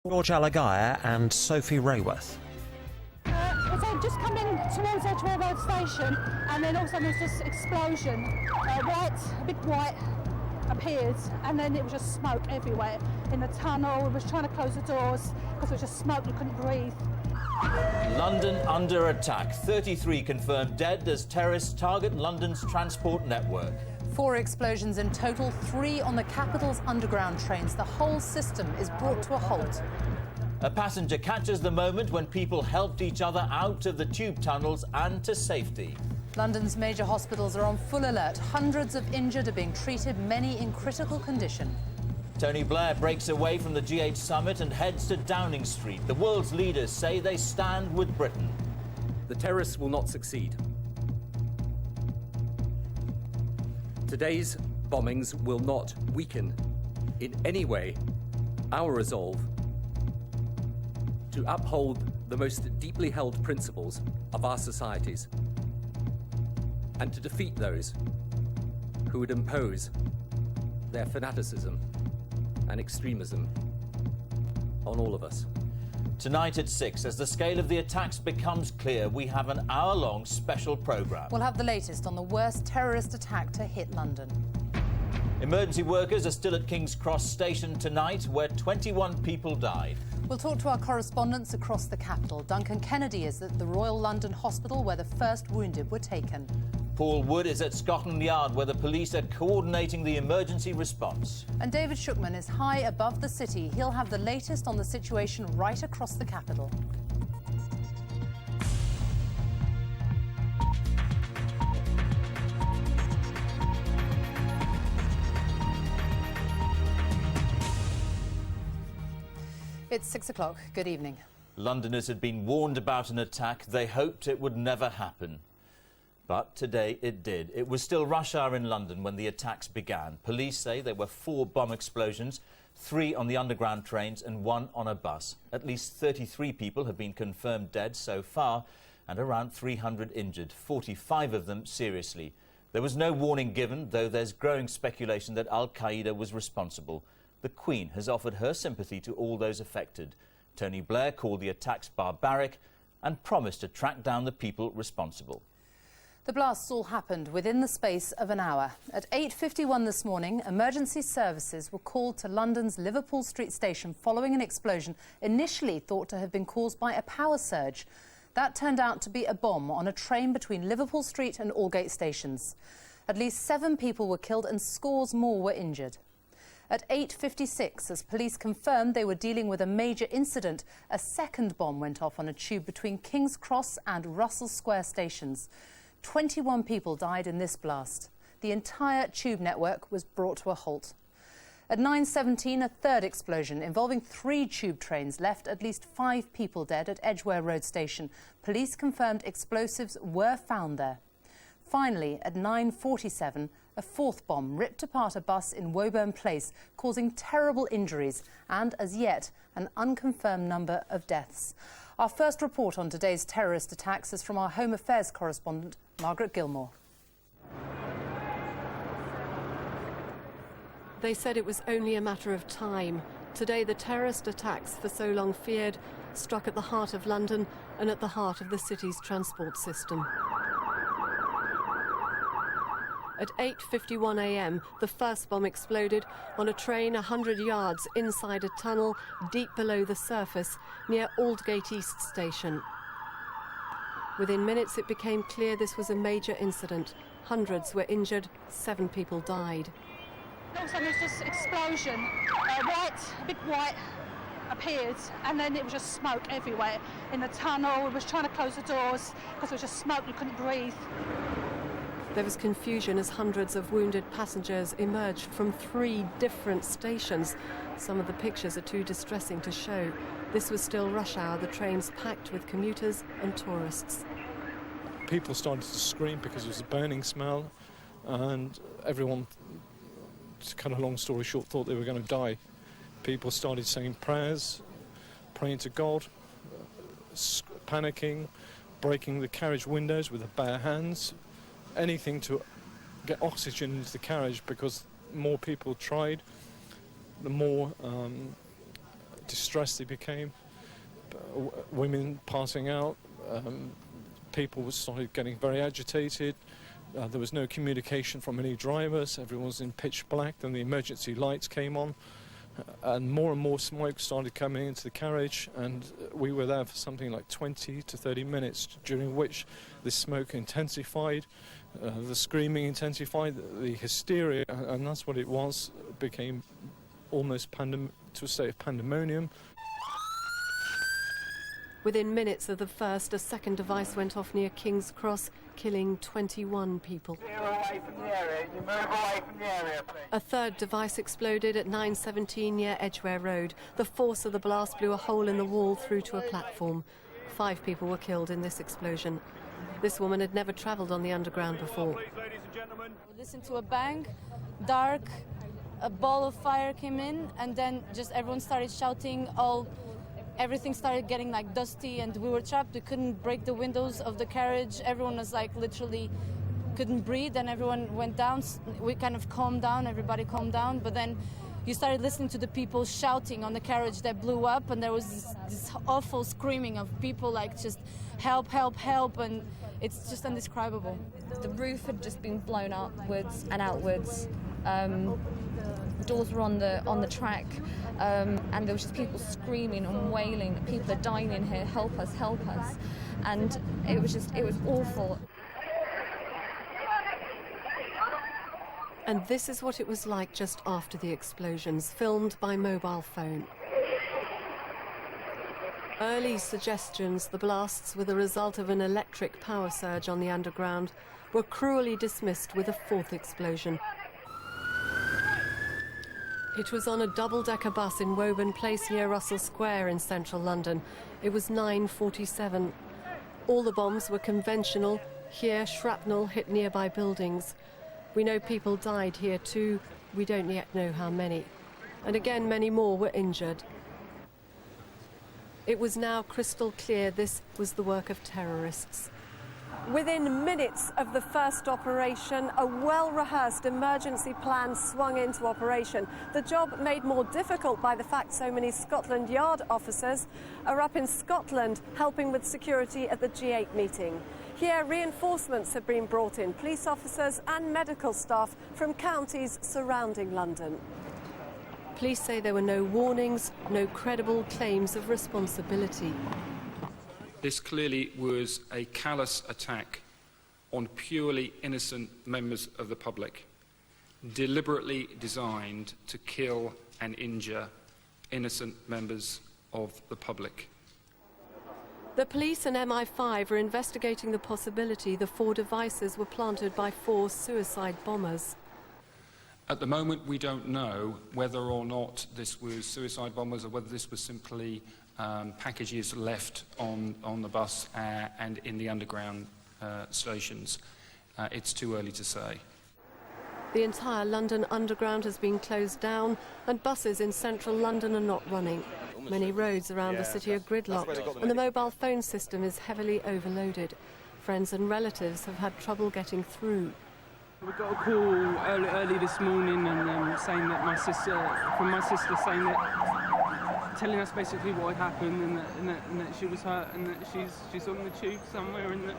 George Alagaya and Sophie Rayworth. So just come in towards Edgware Road Station, and then all of a sudden there was this explosion. A big white appeared, and then it was just smoke everywhere in the tunnel. We was trying to close the doors because it was just smoke, you couldn't breathe. London under attack. 33 confirmed dead as terrorists target London's transport network. 4 explosions in total, 3 on the capital's underground trains. The whole system is brought to a halt. A passenger catches the moment when people helped each other out of the tube tunnels and to safety. London's major hospitals are on full alert. Hundreds of injured are being treated, many in critical condition. Tony Blair breaks away from the G8 summit and heads to Downing Street. The world's leaders say they stand with Britain. The terrorists will not succeed. Today's bombings will not weaken in any way our resolve to uphold the most deeply held principles of our societies and to defeat those who would impose their fanaticism and extremism on all of us. Tonight at 6, as the scale of the attacks becomes clear, we have an hour-long special programme. We'll have the latest on the worst terrorist attack to hit London. Emergency workers are still at King's Cross Station tonight, where 21 people died. We'll talk to our correspondents across the capital. Duncan Kennedy is at the Royal London Hospital, where the first wounded were taken. Paul Wood is at Scotland Yard, where the police are coordinating the emergency response. And David Shookman is high above the city. He'll have the latest on the situation right across the capital. It's 6 o'clock. Good evening. Londoners had been warned about an attack. They hoped it would never happen. But today it did. It was still rush hour in London when the attacks began. Police say there were 4 bomb explosions, 3 on the underground trains and 1 on a bus. At least 33 people have been confirmed dead so far and around 300 injured, 45 of them seriously. There was no warning given, though there's growing speculation that Al-Qaeda was responsible. The Queen has offered her sympathy to all those affected. Tony Blair called the attacks barbaric and promised to track down the people responsible. The blasts all happened within the space of an hour. At 8:51 this morning, emergency services were called to London's Liverpool Street station following an explosion initially thought to have been caused by a power surge. That turned out to be a bomb on a train between Liverpool Street and Aldgate stations. At least 7 people were killed and scores more were injured. At 8:56, as police confirmed they were dealing with a major incident, a second bomb went off on a tube between King's Cross and Russell Square stations. 21 people died in this blast. The entire tube network was brought to a halt. At 9:17, a third explosion involving 3 tube trains left at least 5 people dead at Edgware Road Station. Police confirmed explosives were found there. Finally, at 9:47, a 4th bomb ripped apart a bus in Woburn Place, causing terrible injuries and, as yet, an unconfirmed number of deaths. Our first report on today's terrorist attacks is from our Home Affairs correspondent, Margaret Gilmore. They said it was only a matter of time. Today, the terrorist attacks, for so long feared, struck at the heart of London and at the heart of the city's transport system. At 8:51 a.m, the first bomb exploded on a train 100 yards inside a tunnel deep below the surface near Aldgate East Station. Within minutes, it became clear this was a major incident. Hundreds were injured, 7 people died. All of a sudden there was this explosion. A big white appeared, and then it was just smoke everywhere in the tunnel. We was trying to close the doors because it was just smoke, you couldn't breathe. There was confusion as hundreds of wounded passengers emerged from 3 different stations. Some of the pictures are too distressing to show. This was still rush hour, the trains packed with commuters and tourists. People started to scream because it was a burning smell, and everyone, to cut a long story short, thought they were going to die. People started saying prayers, praying to God, panicking, breaking the carriage windows with their bare hands. Anything to get oxygen into the carriage, because more people tried, the more distressed they became. Women passing out, people started getting very agitated. There was no communication from any drivers. Everyone was in pitch black. Then the emergency lights came on, and more smoke started coming into the carriage, and we were there for something like 20 to 30 minutes, during which the smoke intensified, the screaming intensified, the hysteria, and that's what it was, became almost to a state of pandemonium. Within minutes of the first, a second device went off near King's Cross, killing 21 people. A third device exploded at 9:17 near Edgware Road. The force of the blast blew a hole in the wall through to a platform. 5 people were killed in this explosion. This woman had never travelled on the underground before. We listened to a bang, dark, a ball of fire came in, and then just everyone started shouting, everything started getting like dusty, and we were trapped. We couldn't break the windows of the carriage. Everyone was like literally couldn't breathe, and everyone went down. We kind of calmed down, everybody calmed down, but then you started listening to the people shouting on the carriage that blew up, and there was this awful screaming of people like just help, help, help, and it's just indescribable. The roof had just been blown upwards and outwards. Doors were on the track, and there was just people screaming and wailing. People are dying in here. Help us! Help us! And it was awful. And this is what it was like just after the explosions, filmed by mobile phone. Early suggestions the blasts were the result of an electric power surge on the underground were cruelly dismissed with a fourth explosion. It was on a double-decker bus in Woburn Place near Russell Square in central London. It was 9:47. All the bombs were conventional. Here, shrapnel hit nearby buildings. We know people died here too. We don't yet know how many. And again, many more were injured. It was now crystal clear this was the work of terrorists. Within minutes of the first operation, a well-rehearsed emergency plan swung into operation. The job made more difficult by the fact so many Scotland Yard officers are up in Scotland helping with security at the G8 meeting. Here, reinforcements have been brought in, police officers and medical staff from counties surrounding London. Police say there were no warnings, no credible claims of responsibility. This clearly was a callous attack on purely innocent members of the public, deliberately designed to kill and injure innocent members of the public. The police and MI5 are investigating the possibility the 4 devices were planted by 4 suicide bombers. At the moment, we don't know whether or not this was suicide bombers or whether this was simply packages left on the bus and in the underground stations. It's too early to say. The entire London Underground has been closed down and buses in central London are not running. Many roads around the city are gridlocked and the mobile phone system is heavily overloaded. Friends and relatives have had trouble getting through. We got a call early this morning and saying that my sister saying that, telling us basically what had happened and that she was hurt and that she's on the tube somewhere and that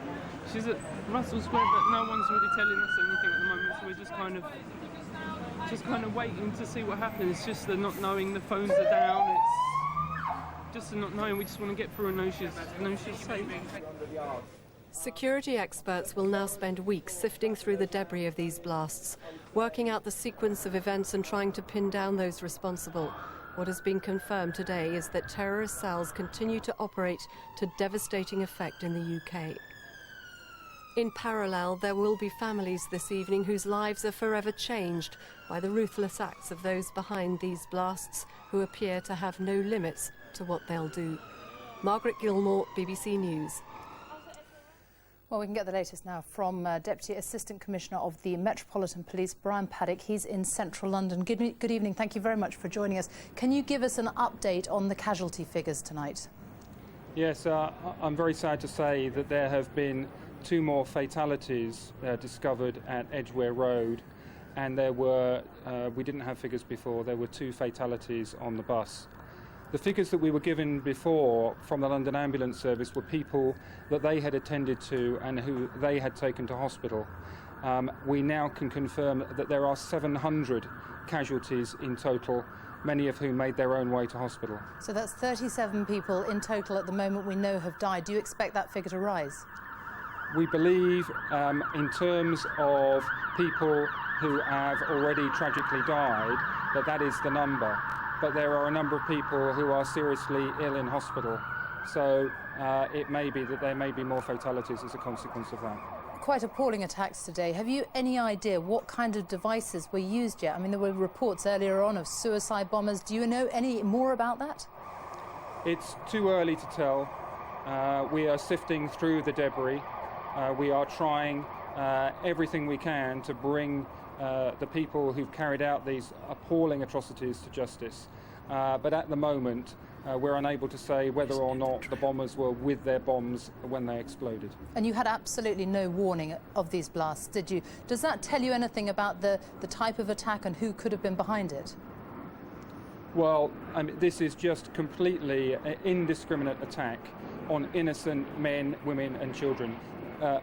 she's at Russell Square, but no one's really telling us anything at the moment. So we're just kind of waiting to see what happens. It's just the not knowing, the phones are down. It's just the not knowing. We just want to get through and know she's safe. Security experts will now spend weeks sifting through the debris of these blasts, working out the sequence of events and trying to pin down those responsible. What has been confirmed today is that terrorist cells continue to operate to devastating effect in the UK. In parallel, there will be families this evening whose lives are forever changed by the ruthless acts of those behind these blasts who appear to have no limits to what they'll do. Margaret Gilmore, BBC News. Well, we can get the latest now from Deputy Assistant Commissioner of the Metropolitan Police, Brian Paddock. He's in central London. Good evening. Thank you very much for joining us. Can you give us an update on the casualty figures tonight? Yes, I'm very sad to say that there have been 2 more fatalities discovered at Edgware Road, and there were, we didn't have figures before, there were 2 fatalities on the bus. The figures that we were given before from the London Ambulance Service were people that they had attended to and who they had taken to hospital. We now can confirm that there are 700 casualties in total, many of whom made their own way to hospital. So that's 37 people in total at the moment we know have died. Do you expect that figure to rise? We believe, in terms of people who have already tragically died, that is the number. But there are a number of people who are seriously ill in hospital. So it may be that there may be more fatalities as a consequence of that. Quite appalling attacks today. Have you any idea what kind of devices were used yet? I mean, there were reports earlier on of suicide bombers. Do you know any more about that? It's too early to tell. We are sifting through the debris. We are trying everything we can to bring the people who've carried out these appalling atrocities to justice. But at the moment, we're unable to say whether or not the bombers were with their bombs when they exploded. And you had absolutely no warning of these blasts, did you? Does that tell you anything about the type of attack and who could have been behind it? Well, I mean, this is just completely an indiscriminate attack on innocent men, women and children,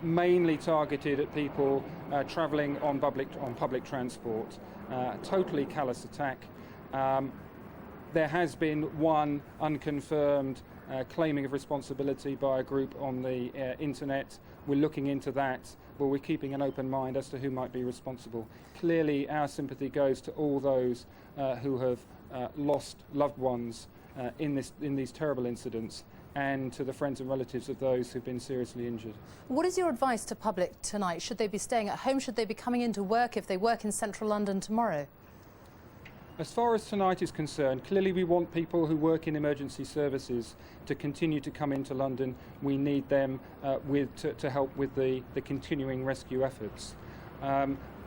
mainly targeted at people travelling on public transport. Totally callous attack. There has been one unconfirmed claiming of responsibility by a group on the internet. We're looking into that, but we're keeping an open mind as to who might be responsible. Clearly, our sympathy goes to all those who have lost loved ones in these terrible incidents, and to the friends and relatives of those who've been seriously injured. What is your advice to public tonight? Should they be staying at home? Should they be coming into work if they work in central London tomorrow? As far as tonight is concerned, clearly we want people who work in emergency services to continue to come into London. We need them to help with the continuing rescue efforts.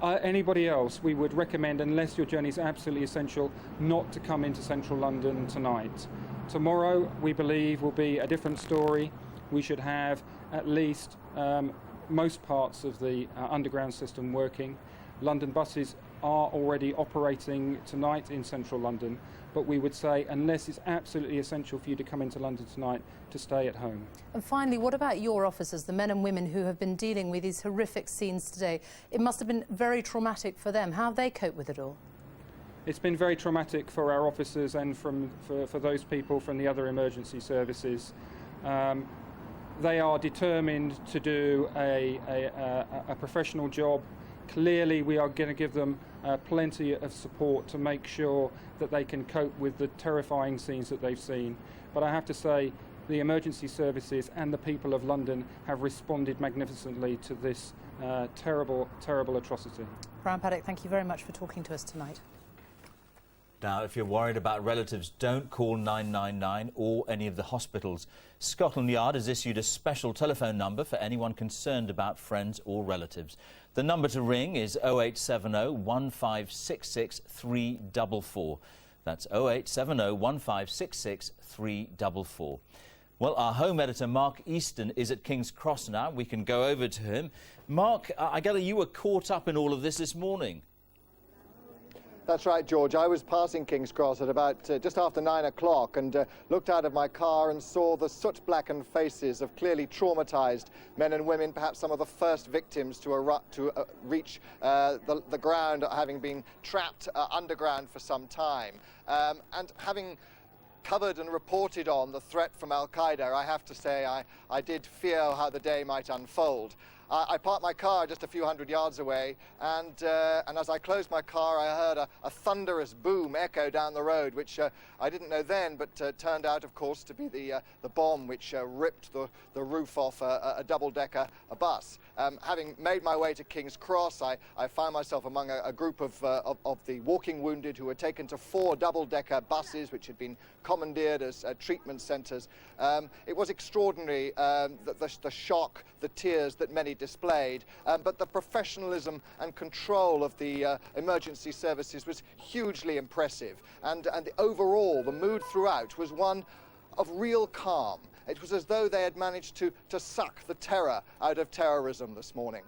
Anybody else, we would recommend, unless your journey is absolutely essential, not to come into central London tonight. Tomorrow, we believe, will be a different story. We should have at least most parts of the underground system working. London buses are already operating tonight in central London, but we would say, unless it's absolutely essential for you to come into London tonight, to stay at home. And finally, what about your officers, the men and women who have been dealing with these horrific scenes today? It must have been very traumatic for them. How have they coped with it all? It's been very traumatic for our officers and for those people from the other emergency services. They are determined to do a professional job. Clearly, we are going to give them plenty of support to make sure that they can cope with the terrifying scenes that they've seen. But I have to say, the emergency services and the people of London have responded magnificently to this terrible, terrible atrocity. Brian Paddock, thank you very much for talking to us tonight. Now, if you're worried about relatives, don't call 999 or any of the hospitals. Scotland Yard has issued a special telephone number for anyone concerned about friends or relatives. The number to ring is 0870 1566 344. That's 0870 1566 344. Well, our home editor, Mark Easton, is at King's Cross now. We can go over to him. Mark, I gather you were caught up in all of this morning. That's right, George. I was passing King's Cross at about just after 9 o'clock and looked out of my car and saw the soot-blackened faces of clearly traumatised men and women, perhaps some of the first victims to reach the ground, having been trapped underground for some time. And having covered and reported on the threat from Al-Qaeda, I have to say I did fear how the day might unfold. I parked my car just a few hundred yards away, and as I closed my car, I heard a thunderous boom echo down the road, which I didn't know then, but turned out, of course, to be the bomb which ripped the roof off a double-decker bus. Having made my way to King's Cross, I found myself among a group of the walking wounded who were taken to 4 double-decker buses, which had been commandeered as treatment centres. It was extraordinary, the shock, the tears that many displayed, but the professionalism and control of the emergency services was hugely impressive, and overall the mood throughout was one of real calm. It was as though they had managed to suck the terror out of terrorism this morning.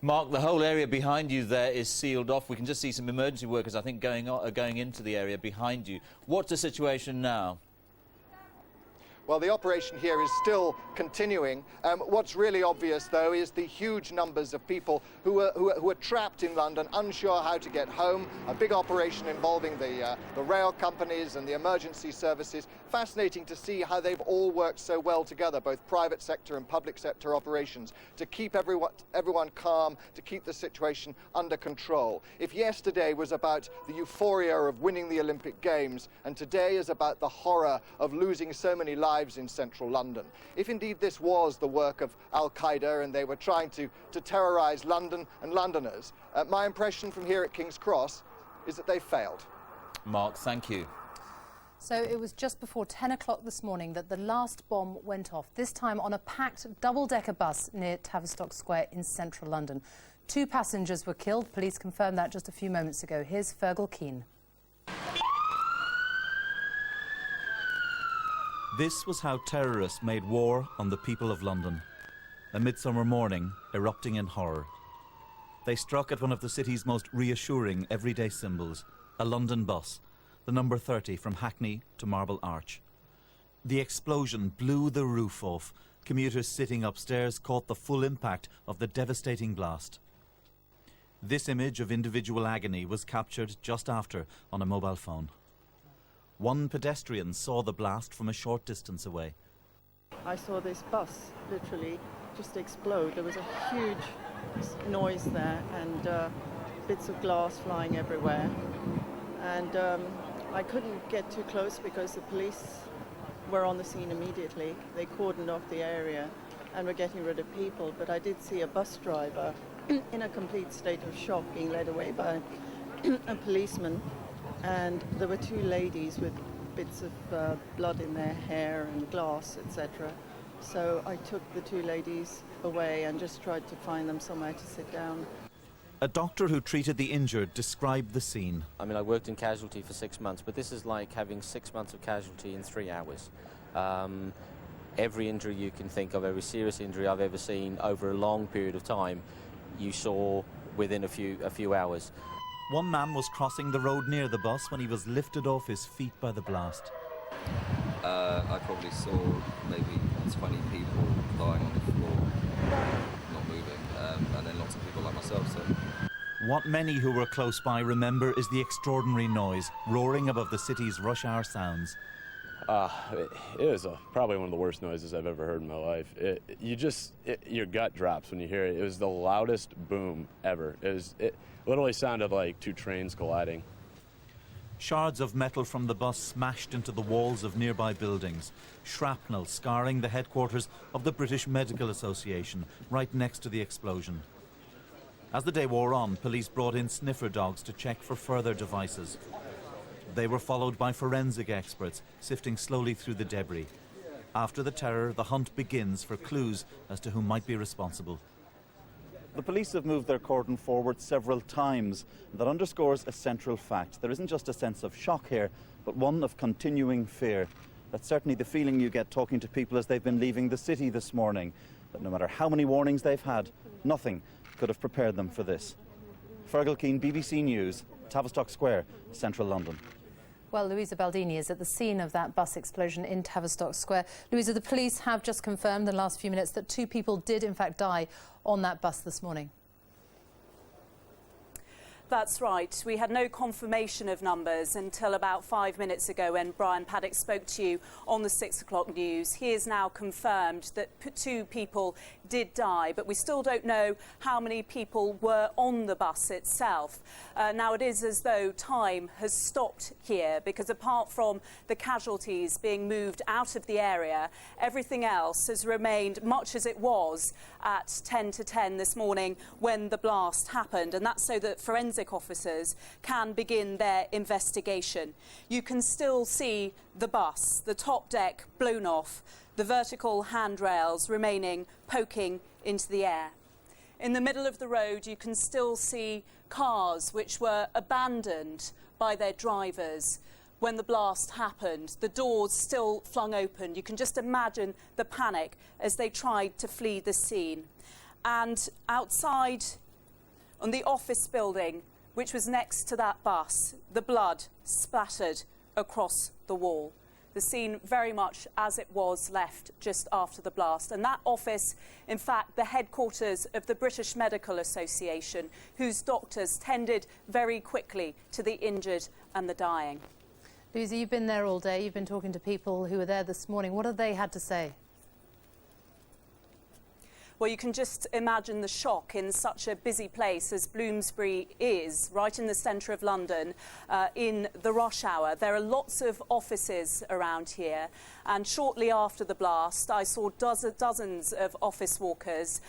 Mark, the whole area behind you there is sealed off. We can just see some emergency workers, I think, going into the area behind you. What's the situation now? Well, the operation here is still continuing. What's really obvious, though, is the huge numbers of people who are trapped in London, unsure how to get home. A big operation involving the rail companies and the emergency services. Fascinating to see how they've all worked so well together, both private sector and public sector operations, to keep everyone calm, to keep the situation under control. If yesterday was about the euphoria of winning the Olympic Games, and today is about the horror of losing so many lives in central London. If indeed this was the work of Al-Qaeda and they were trying to terrorize London and Londoners, my impression from here at King's Cross is that they failed. Mark, thank you. So it was just before 10 o'clock this morning that the last bomb went off, this time on a packed double-decker bus near Tavistock Square in central London. 2 passengers were killed. Police confirmed that just a few moments ago. Here's Fergal Keane. This was how terrorists made war on the people of London. A midsummer morning erupting in horror. They struck at one of the city's most reassuring everyday symbols, a London bus, the number 30 from Hackney to Marble Arch. The explosion blew the roof off. Commuters sitting upstairs caught the full impact of the devastating blast. This image of individual agony was captured just after on a mobile phone. One pedestrian saw the blast from a short distance away. I saw this bus literally just explode. There was a huge noise there and bits of glass flying everywhere. And I couldn't get too close because the police were on the scene immediately. They cordoned off the area and were getting rid of people. But I did see a bus driver in a complete state of shock being led away by a policeman. And there were 2 ladies with bits of blood in their hair and glass, etc. So I took the 2 ladies away and just tried to find them somewhere to sit down. A doctor who treated the injured described the scene. I mean, I worked in casualty for 6 months, but this is like having 6 months of casualty in 3 hours. Every injury you can think of, every serious injury I've ever seen over a long period of time, you saw within a few hours. One man was crossing the road near the bus when he was lifted off his feet by the blast. I probably saw maybe 20 people lying on the floor, not moving, and then lots of people like myself. So. What many who were close by remember is the extraordinary noise roaring above the city's rush hour sounds. It was probably one of the worst noises I've ever heard in my life. Your gut drops when you hear it. It was the loudest boom ever. It literally sounded like 2 trains colliding. Shards of metal from the bus smashed into the walls of nearby buildings, shrapnel scarring the headquarters of the British Medical Association right next to the explosion. As the day wore on, police brought in sniffer dogs to check for further devices. They were followed by forensic experts, sifting slowly through the debris. After the terror, the hunt begins for clues as to who might be responsible. The police have moved their cordon forward several times. That underscores a central fact. There isn't just a sense of shock here, but one of continuing fear. That's certainly the feeling you get talking to people as they've been leaving the city this morning. That no matter how many warnings they've had, nothing could have prepared them for this. Fergal Keane, BBC News, Tavistock Square, central London. Well, Louisa Baldini is at the scene of that bus explosion in Tavistock Square. Louisa, the police have just confirmed in the last few minutes that 2 people did in fact die on that bus this morning. That's right. We had no confirmation of numbers until about 5 minutes ago when Brian Paddock spoke to you on the 6 o'clock news. He has now confirmed that 2 people did die, but we still don't know how many people were on the bus itself. Now, it is as though time has stopped here because apart from the casualties being moved out of the area, everything else has remained much as it was at 10 to 10 this morning when the blast happened, and that's so that forensic officers can begin their investigation. You can still see the bus, the top deck blown off, the vertical handrails remaining poking into the air. In the middle of the road, you can still see cars which were abandoned by their drivers when the blast happened, the doors still flung open. You can just imagine the panic as they tried to flee the scene. And outside on the office building, which was next to that bus, the blood splattered across the wall. the scene very much as it was left just after the blast. And that office, in fact, the headquarters of the British Medical Association, whose doctors tended very quickly to the injured and the dying. Lucy, you've been there all day. You've been talking to people who were there this morning. What have they had to say? Well, you can just imagine the shock in such a busy place as Bloomsbury is, right in the centre of London, in the rush hour. There are lots of offices around here, and shortly after the blast, I saw dozens of office workers,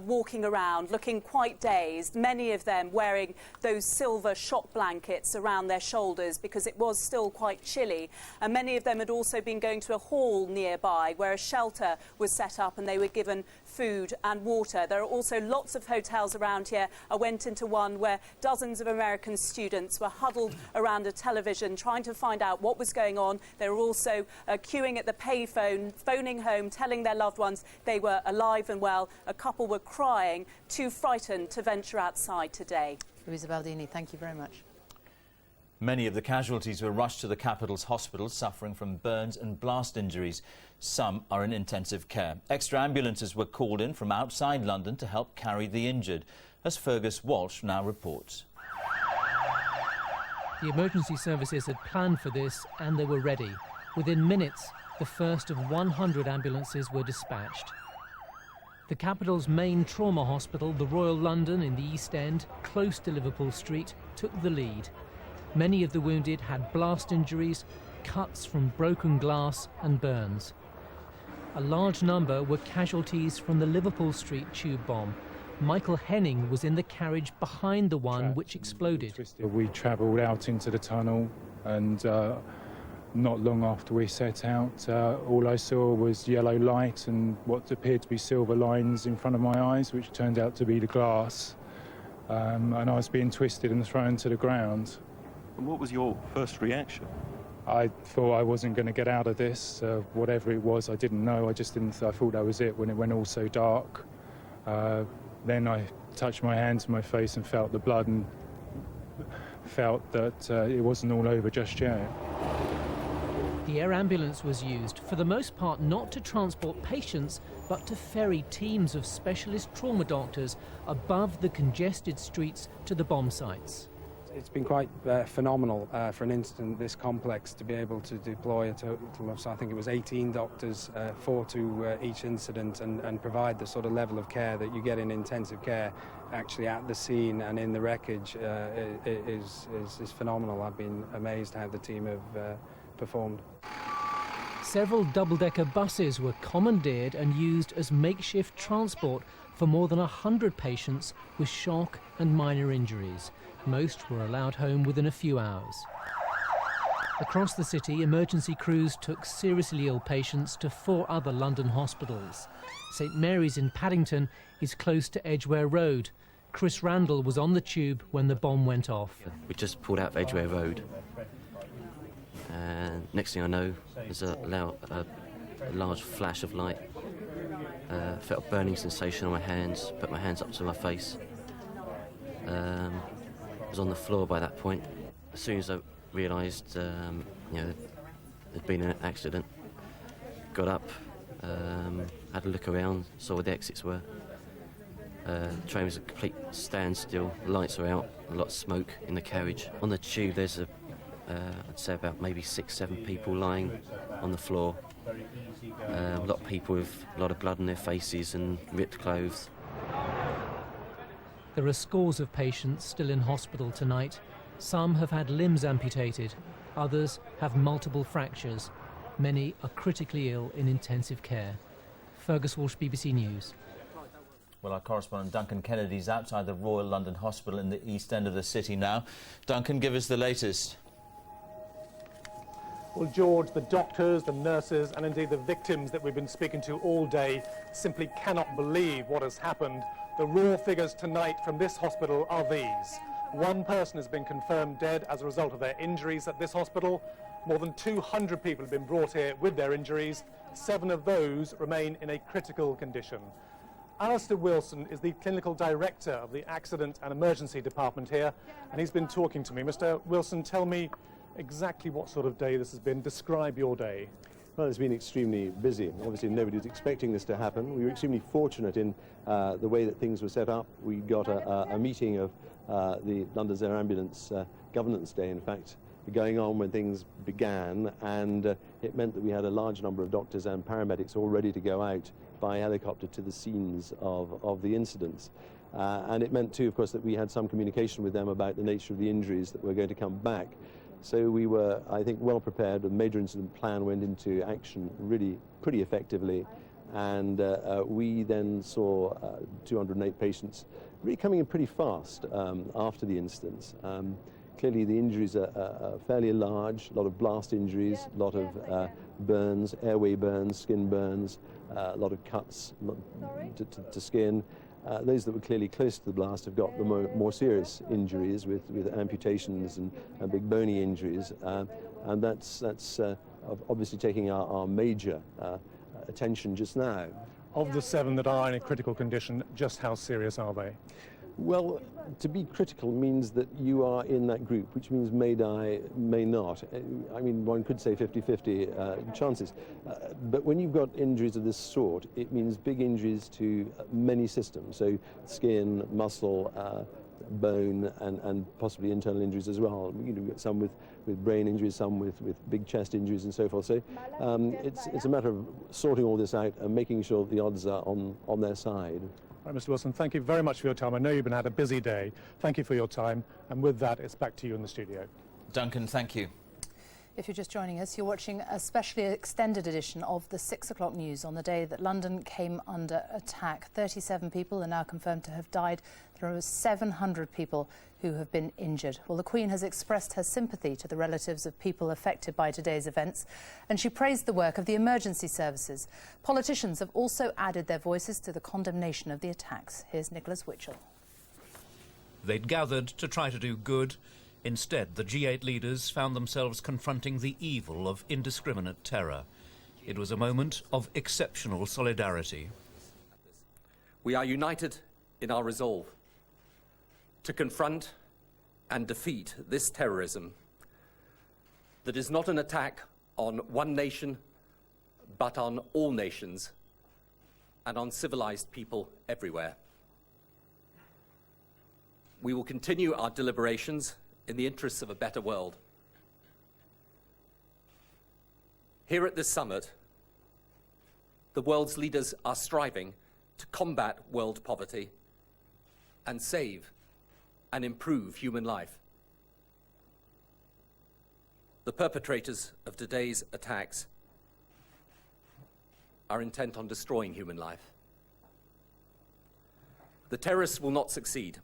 walking around, looking quite dazed, many of them wearing those silver shock blankets around their shoulders because it was still quite chilly. And many of them had also been going to a hall nearby where a shelter was set up and they were given food and water. There are also lots of hotels around here. I went into one where dozens of American students were huddled around a television trying to find out what was going on. They were also queuing at the payphone, phoning home, telling their loved ones they were alive and well. A couple were crying, too frightened to venture outside today. Louisa Baldini, thank you very much. Many of the casualties were rushed to the capital's hospital suffering from burns and blast injuries. Some are in intensive care. Extra ambulances were called in from outside London to help carry the injured, as Fergus Walsh now reports. The emergency services had planned for this and they were ready. Within minutes, the first of 100 ambulances were dispatched. The capital's main trauma hospital, the Royal London in the East End, close to Liverpool Street, took the lead. Many of the wounded had blast injuries, cuts from broken glass and burns. A large number were casualties from the Liverpool Street tube bomb. Michael Henning was in the carriage behind the one which exploded. We travelled out into the tunnel and not long after we set out, all I saw was yellow light and what appeared to be silver lines in front of my eyes, which turned out to be the glass. And I was being twisted and thrown to the ground. And what was your first reaction? I thought I wasn't going to get out of this. Whatever it was, I didn't know. I thought that was it when it went all so dark. Then I touched my hands to my face and felt the blood and felt that it wasn't all over just yet. The air ambulance was used, for the most part not to transport patients, but to ferry teams of specialist trauma doctors above the congested streets to the bomb sites. It's been quite phenomenal for an incident this complex to be able to deploy a total of, so I think it was 18 doctors, 4 to each incident, and provide the sort of level of care that you get in intensive care actually at the scene and in the wreckage is phenomenal. I've been amazed how the team have performed. Several double-decker buses were commandeered and used as makeshift transport for more than 100 patients with shock and minor injuries. Most were allowed home within a few hours. Across the city, emergency crews took seriously ill patients to 4 other London hospitals. St Mary's in Paddington is close to Edgware Road. Chris Randall was on the tube when the bomb went off. We just pulled out of Edgware Road. And next thing I know, there's a large flash of light. Felt a burning sensation on my hands, put my hands up to my face. I was on the floor by that point. As soon as I realised, there'd been an accident, got up, had a look around, saw where the exits were. The train was a complete standstill, the lights were out, a lot of smoke in the carriage. On the tube there's I'd say about maybe 6-7 people lying on the floor. A lot of people with a lot of blood on their faces and ripped clothes. There are scores of patients still in hospital tonight. Some have had limbs amputated, others have multiple fractures. Many are critically ill in intensive care. Fergus Walsh, BBC News. Well, our correspondent Duncan Kennedy's outside the Royal London Hospital in the East End of the city now. Duncan, give us the latest. Well, George, the doctors, the nurses and indeed the victims that we've been speaking to all day simply cannot believe what has happened. The raw figures tonight from this hospital are these. 1 person has been confirmed dead as a result of their injuries at this hospital. More than 200 people have been brought here with their injuries. 7 of those remain in a critical condition. Alistair Wilson is the clinical director of the Accident and Emergency Department here, and he's been talking to me. Mr. Wilson, tell me, exactly what sort of day this has been. Describe your day. Well, it's been extremely busy. Obviously, nobody was expecting this to happen. We were extremely fortunate in the way that things were set up. We got a meeting of the London's Air Ambulance Governance Day, in fact, going on when things began, and it meant that we had a large number of doctors and paramedics all ready to go out by helicopter to the scenes of the incidents. And it meant too, of course, that we had some communication with them about the nature of the injuries that were going to come back. So we were, I think, well prepared. The major incident plan went into action really pretty effectively, and we then saw 208 patients really coming in pretty fast after the incidents. Clearly the injuries are fairly large, a lot of blast injuries, a lot of burns, airway burns, skin burns, a lot of cuts to skin. Those that were clearly close to the blast have got the more serious injuries with amputations and big bony injuries, and that's obviously taking our major attention just now. Of the 7 that are in a critical condition, just how serious are they? Well, to be critical means that you are in that group, which means may die, may not. I mean, one could say 50-50 chances. But when you've got injuries of this sort, it means big injuries to many systems. So skin, muscle, bone, and possibly internal injuries as well. You know, some with brain injuries, some with big chest injuries and so forth. So it's a matter of sorting all this out and making sure the odds are on their side. Right, Mr. Wilson, thank you very much for your time. I know you've had a busy day. Thank you for your time. And with that, it's back to you in the studio. Duncan, thank you. If you're just joining us, you're watching a specially extended edition of the 6 o'clock news on the day that London came under attack. 37 people are now confirmed to have died. There are 700 people who have been injured. Well, the Queen has expressed her sympathy to the relatives of people affected by today's events, and she praised the work of the emergency services. Politicians have also added their voices to the condemnation of the attacks. Here's Nicholas Witchell. They'd gathered to try to do good. Instead, the G8 leaders found themselves confronting the evil of indiscriminate terror. It was a moment of exceptional solidarity. We are united in our resolve to confront and defeat this terrorism that is not an attack on one nation, but on all nations and on civilized people everywhere. We will continue our deliberations in the interests of a better world. Here at this summit, the world's leaders are striving to combat world poverty and save and improve human life. The perpetrators of today's attacks are intent on destroying human life. The terrorists will not succeed.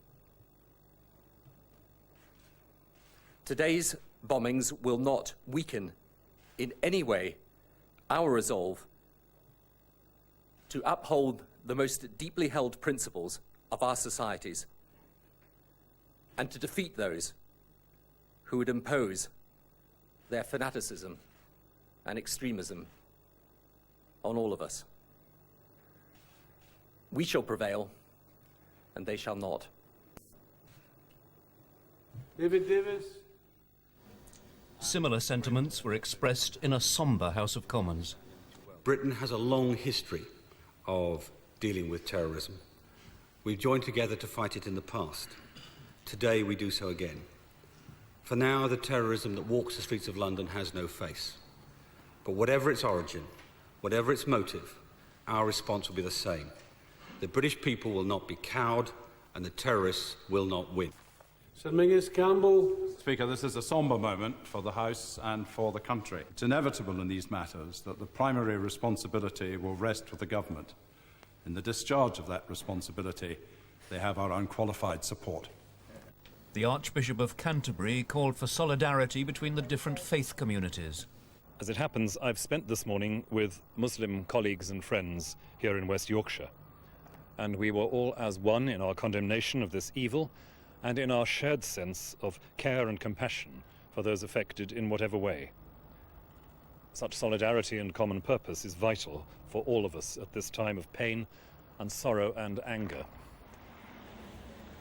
Today's bombings will not weaken in any way our resolve to uphold the most deeply held principles of our societies and to defeat those who would impose their fanaticism and extremism on all of us. We shall prevail, and they shall not. David Davis. Similar sentiments were expressed in a sombre House of Commons. Britain has a long history of dealing with terrorism. We've joined together to fight it in the past. Today we do so again. For now, the terrorism that walks the streets of London has no face. But whatever its origin, whatever its motive, our response will be the same. The British people will not be cowed, and the terrorists will not win. Sir Mingus Campbell. Speaker, this is a sombre moment for the House and for the country. It's inevitable in these matters that the primary responsibility will rest with the government. In the discharge of that responsibility, they have our unqualified support. The Archbishop of Canterbury called for solidarity between the different faith communities. As it happens, I've spent this morning with Muslim colleagues and friends here in West Yorkshire, and we were all as one in our condemnation of this evil and in our shared sense of care and compassion for those affected in whatever way. Such solidarity and common purpose is vital for all of us at this time of pain and sorrow and anger.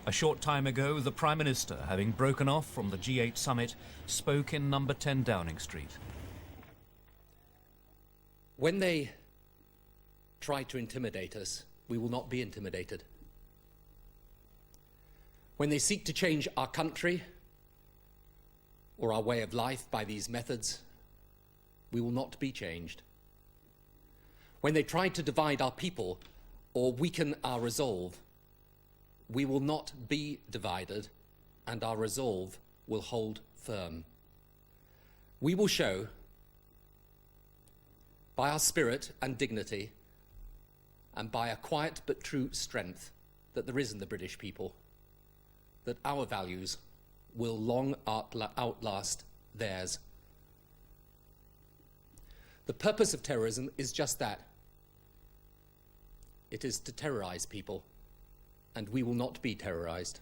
A short time ago, the Prime Minister, having broken off from the G8 summit, spoke in number 10 Downing Street. When they try to intimidate us, we will not be intimidated. When they seek to change our country or our way of life by these methods, we will not be changed. When they try to divide our people or weaken our resolve, we will not be divided, and our resolve will hold firm. We will show, by our spirit and dignity, and by a quiet but true strength that there is in the British people, that our values will long outlast theirs. The purpose of terrorism is just that. It is to terrorize people, and we will not be terrorized.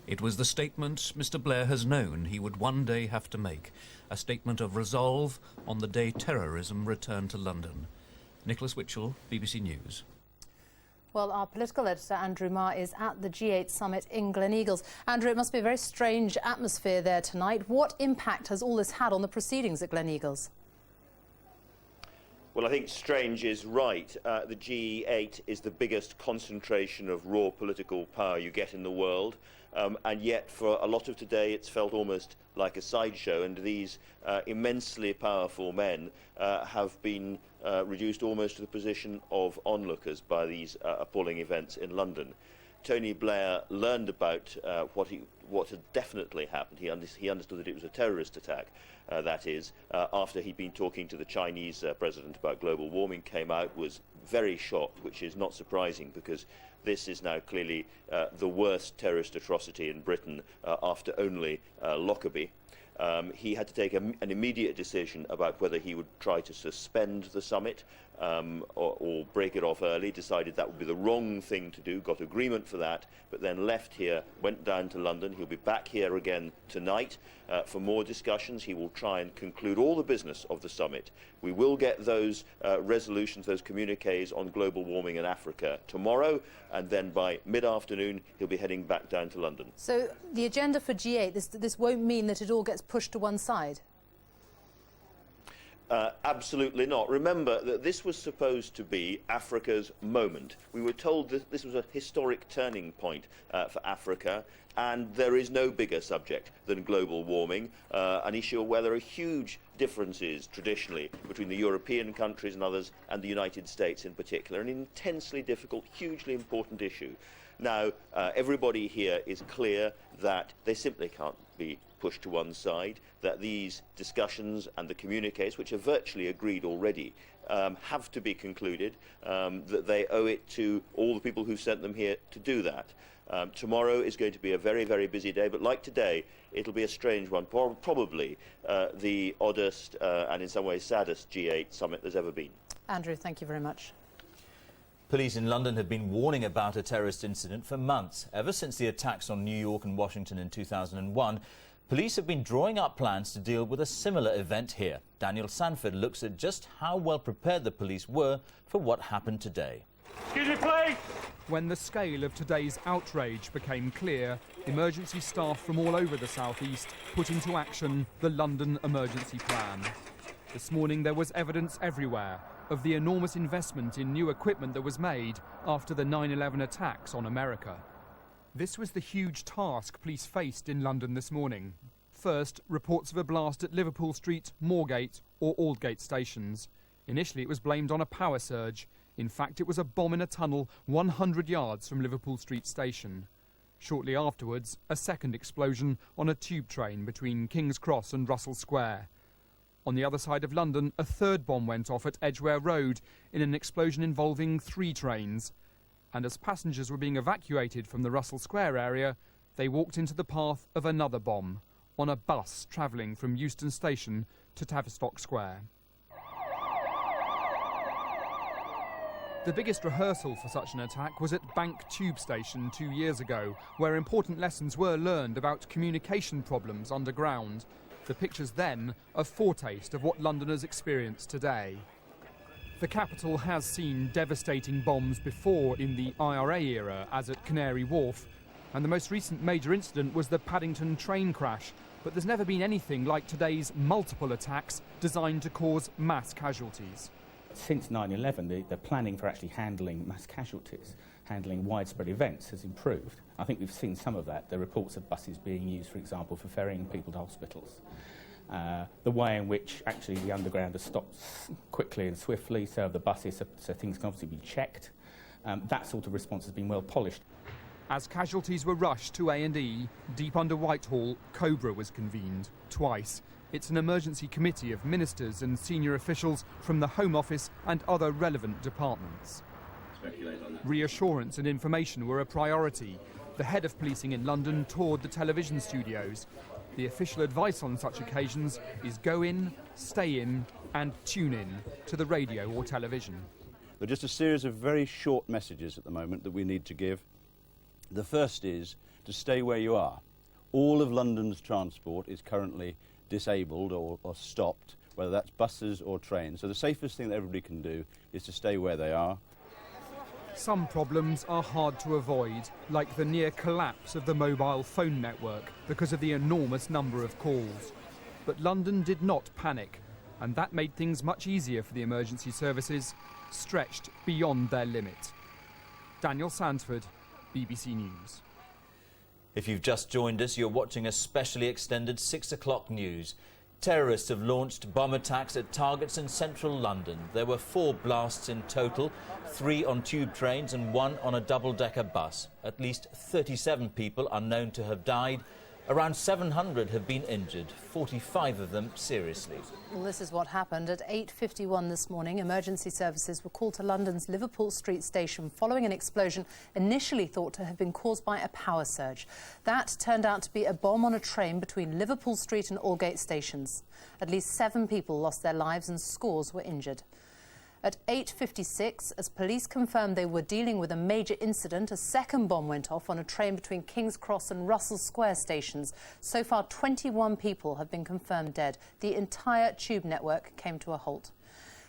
It was the statement Mr. Blair has known he would one day have to make, a statement of resolve on the day terrorism returned to London. Nicholas Witchell, BBC News. Well, our political editor, Andrew Marr, is at the G8 summit in Gleneagles. Andrew, it must be a very strange atmosphere there tonight. What impact has all this had on the proceedings at Gleneagles? Well, I think strange is right. The G8 is the biggest concentration of raw political power you get in the world. And yet, for a lot of today, it's felt almost like a sideshow. And these immensely powerful men have been reduced almost to the position of onlookers by these appalling events in London. Tony Blair learned about what had definitely happened. He understood that it was a terrorist attack, that is, after he'd been talking to the Chinese president about global warming, came out, was very shocked, which is not surprising because this is now clearly the worst terrorist atrocity in Britain after only Lockerbie. He had to take an immediate decision about whether he would try to suspend the summit or break it off early, decided that would be the wrong thing to do, got agreement for that, but then left here, went down to London. He'll be back here again tonight for more discussions. He will try and conclude all the business of the summit. We will get those resolutions, those communiques on global warming in Africa tomorrow, and then by mid-afternoon he'll be heading back down to London. So the agenda for G8, this won't mean that it all gets pushed to one side? Absolutely not. Remember that this was supposed to be Africa's moment. We were told that this was a historic turning point for Africa, and there is no bigger subject than global warming, an issue where there are huge differences traditionally between the European countries and others and the United States in particular, an intensely difficult, hugely important issue. Now, everybody here is clear that they simply can't be pushed to one side, that these discussions and the communiques, which are virtually agreed already, have to be concluded, that they owe it to all the people who sent them here to do that. Tomorrow is going to be a very, very busy day, but like today, it'll be a strange one, probably the oddest and in some ways saddest G8 summit there's ever been. Andrew, thank you very much. Police in London have been warning about a terrorist incident for months. Ever since the attacks on New York and Washington in 2001, police have been drawing up plans to deal with a similar event here. Daniel Sanford looks at just how well prepared the police were for what happened today. Excuse me, please! When the scale of today's outrage became clear, emergency staff from all over the southeast put into action the London Emergency Plan. This morning there was evidence everywhere of the enormous investment in new equipment that was made after the 9/11 attacks on America. This was the huge task police faced in London this morning. First, reports of a blast at Liverpool Street, Moorgate or Aldgate stations. Initially it was blamed on a power surge. In fact, it was a bomb in a tunnel 100 yards from Liverpool Street station. Shortly afterwards, a second explosion on a tube train between King's Cross and Russell Square. On the other side of London, a third bomb went off at Edgware Road in an explosion involving 3 trains. And as passengers were being evacuated from the Russell Square area, they walked into the path of another bomb on a bus travelling from Euston Station to Tavistock Square. The biggest rehearsal for such an attack was at Bank Tube Station 2 years ago, where important lessons were learned about communication problems underground. The pictures then a foretaste of what Londoners experience today. The capital has seen devastating bombs before in the IRA era, as at Canary Wharf, And the most recent major incident was the Paddington train crash. But there's never been anything like today's multiple attacks designed to cause mass casualties. Since 9/11, the planning for actually handling mass casualties, handling widespread events, has improved. I think we've seen some of that. The reports of buses being used, for example, for ferrying people to hospitals. The way in which actually the underground has stopped quickly and swiftly, so the buses, so things can obviously be checked. That sort of response has been well polished. As casualties were rushed to A&E, deep under Whitehall, COBRA was convened, twice. It's an emergency committee of ministers and senior officials from the Home Office and other relevant departments. Reassurance and information were a priority. The head of policing in London toured the television studios. The official advice on such occasions is go in, stay in and tune in to the radio or television. There are just a series of very short messages at the moment that we need to give. The first is to stay where you are. All of London's transport is currently disabled or stopped, whether that's buses or trains. So the safest thing that everybody can do is to stay where they are. Some problems are hard to avoid, like the near collapse of the mobile phone network because of the enormous number of calls. But London did not panic, and that made things much easier for the emergency services, stretched beyond their limit. Daniel Sansford, BBC News. If you've just joined us, you're watching a specially extended 6 o'clock news. Terrorists have launched bomb attacks at targets in central London. There were 4 blasts in total, 3 on tube trains and 1 on a double-decker bus. At least 37 people are known to have died. Around 700 have been injured, 45 of them seriously. Well, this is what happened. At 8:51 this morning, emergency services were called to London's Liverpool Street station following an explosion initially thought to have been caused by a power surge. That turned out to be a bomb on a train between Liverpool Street and Aldgate stations. At least 7 people lost their lives and scores were injured. At 8:56, as police confirmed they were dealing with a major incident, a second bomb went off on a train between King's Cross and Russell Square stations. So far, 21 people have been confirmed dead. The entire tube network came to a halt.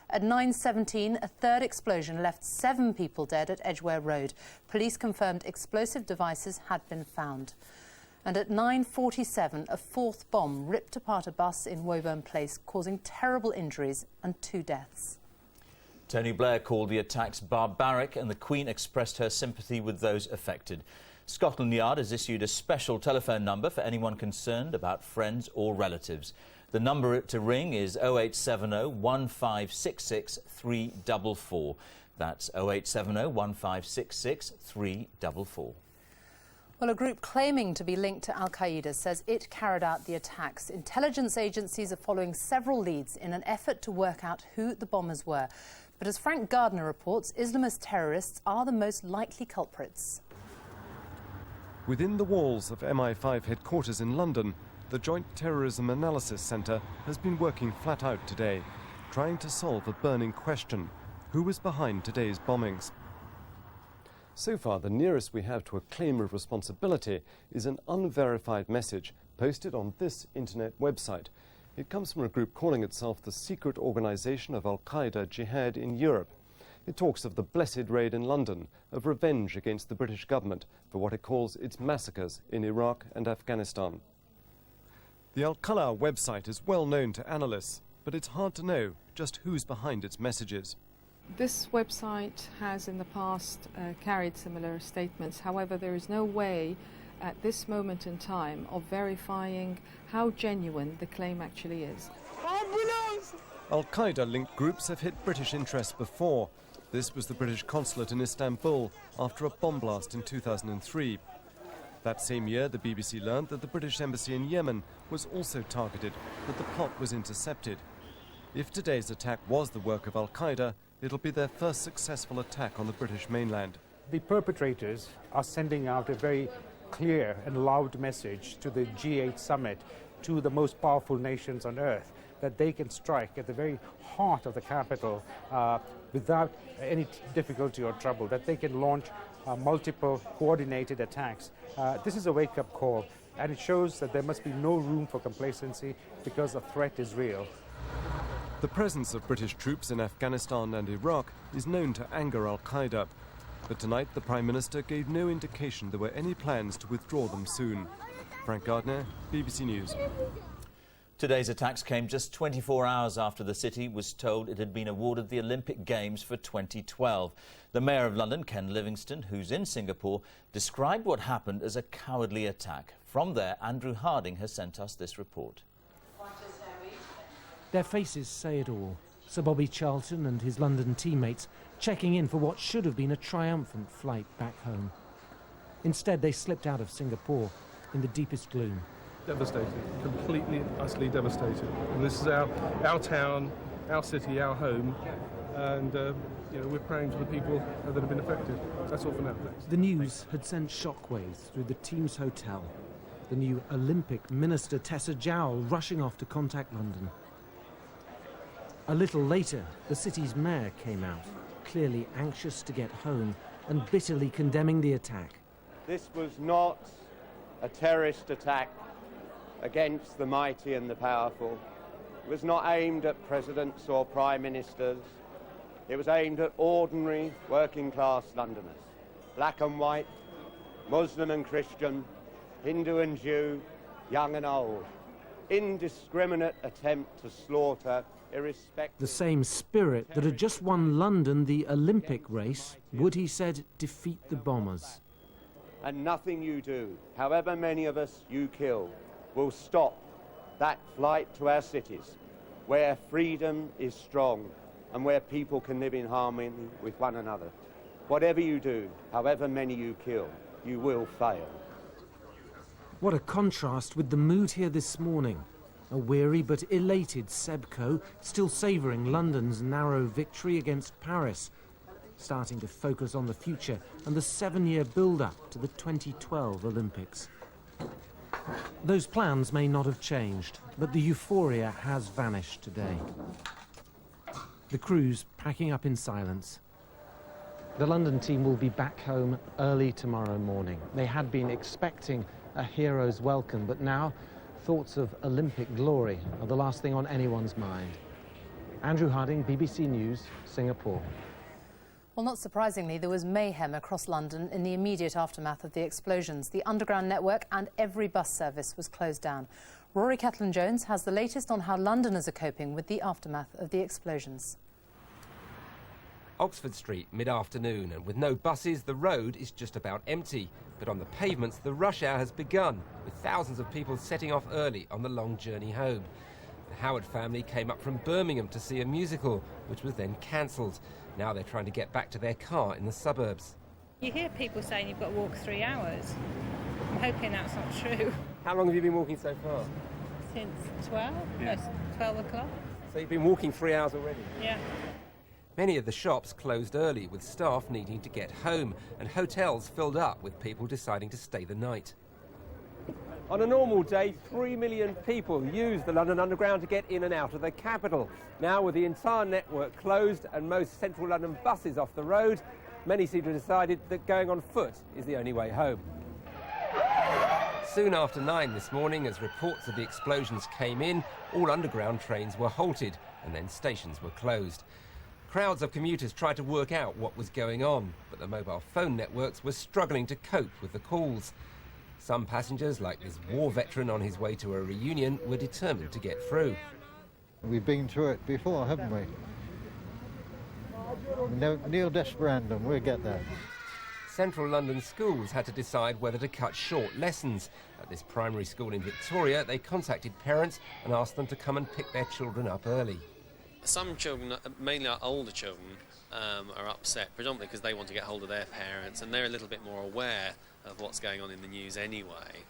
At 9:17, a third explosion left 7 people dead at Edgware Road. Police confirmed explosive devices had been found. And at 9:47, a 4th bomb ripped apart a bus in Woburn Place, causing terrible injuries and 2 deaths. Tony Blair called the attacks barbaric and the Queen expressed her sympathy with those affected. Scotland Yard has issued a special telephone number for anyone concerned about friends or relatives. The number to ring is 0870 1566 344. That's 0870 1566 344. Well, a group claiming to be linked to al-Qaeda says it carried out the attacks. Intelligence agencies are following several leads in an effort to work out who the bombers were. But as Frank Gardner reports, Islamist terrorists are the most likely culprits. Within the walls of MI5 headquarters in London, the Joint Terrorism Analysis Centre has been working flat out today, trying to solve a burning question: who was behind today's bombings? So far, the nearest we have to a claim of responsibility is an unverified message posted on this internet website. It comes from a group calling itself the Secret Organisation of Al-Qaeda Jihad in Europe. It talks of the blessed raid in London, of revenge against the British government for what it calls its massacres in Iraq and Afghanistan. The Al-Qala website is well known to analysts, but it's hard to know just who's behind its messages. This website has in the past carried similar statements. However, there is no way at this moment in time of verifying how genuine the claim actually is. Al-Qaeda-linked groups have hit British interests before. This was the British consulate in Istanbul after a bomb blast in 2003. That same year, the BBC learned that the British embassy in Yemen was also targeted, but the plot was intercepted. If today's attack was the work of Al-Qaeda, it'll be their first successful attack on the British mainland. The perpetrators are sending out a very clear and loud message to the G8 summit, to the most powerful nations on earth, that they can strike at the very heart of the capital without any difficulty or trouble, that they can launch multiple coordinated attacks. This is a wake-up call, and it shows that there must be no room for complacency because the threat is real. The presence of British troops in Afghanistan and Iraq is known to anger Al-Qaeda. But tonight the Prime Minister gave no indication there were any plans to withdraw them soon. Frank Gardner, BBC News. Today's attacks came just 24 hours after the city was told it had been awarded the Olympic Games for 2012. The Mayor of London, Ken Livingstone, who's in Singapore, described what happened as a cowardly attack. From there, Andrew Harding has sent us this report. Their faces say it all. Sir Bobby Charlton and his London teammates checking in for what should have been a triumphant flight back home. Instead, they slipped out of Singapore in the deepest gloom. Devastated, completely and utterly devastated. And this is our town, our city, our home, and we're praying for the people that have been affected. That's all for now. Thanks. The news had sent shockwaves through the team's hotel. The new Olympic minister Tessa Jowell rushing off to contact London. A little later, the city's mayor came out, clearly anxious to get home and bitterly condemning the attack. This was not a terrorist attack against the mighty and the powerful. It was not aimed at presidents or prime ministers. It was aimed at ordinary working-class Londoners, black and white, Muslim and Christian, Hindu and Jew, young and old. Indiscriminate attempt to slaughter, irrespective... The same spirit that had just won London the Olympic race would, he said, defeat the bombers. And nothing you do, however many of us you kill, will stop that flight to our cities, where freedom is strong and where people can live in harmony with one another. Whatever you do, however many you kill, you will fail. What a contrast with the mood here this morning. A weary but elated Seb Coe, still savouring London's narrow victory against Paris, starting to focus on the future and the 7-year build-up to the 2012 Olympics. Those plans may not have changed, but the euphoria has vanished today. The crew's packing up in silence. The London team will be back home early tomorrow morning. They had been expecting a hero's welcome, but now thoughts of Olympic glory are the last thing on anyone's mind. Andrew Harding, BBC News, Singapore. Well, not surprisingly, there was mayhem across London in the immediate aftermath of the explosions. The underground network and every bus service was closed down. Rory Catlin-Jones has the latest on how Londoners are coping with the aftermath of the explosions. Oxford Street, mid-afternoon, and with no buses, the road is just about empty. But on the pavements, the rush hour has begun, with thousands of people setting off early on the long journey home. The Howard family came up from Birmingham to see a musical, which was then cancelled. Now they're trying to get back to their car in the suburbs. You hear people saying you've got to walk 3 hours. I'm hoping that's not true. How long have you been walking so far? Since 12? Yeah. No, 12 o'clock. So you've been walking 3 hours already? Yeah. Many of the shops closed early, with staff needing to get home, and hotels filled up with people deciding to stay the night. On a normal day, 3 million people use the London Underground to get in and out of the capital. Now, with the entire network closed and most central London buses off the road, many seem to have decided that going on foot is the only way home. Soon after 9 this morning, as reports of the explosions came in, all underground trains were halted and then stations were closed. Crowds of commuters tried to work out what was going on, but the mobile phone networks were struggling to cope with the calls. Some passengers, like this war veteran on his way to a reunion, were determined to get through. We've been through it before, haven't we? Nil desperandum, we'll get there. Central London schools had to decide whether to cut short lessons. At this primary school in Victoria, they contacted parents and asked them to come and pick their children up early. Some children, mainly our older children, are upset, predominantly because they want to get hold of their parents, and they're a little bit more aware of what's going on in the news anyway,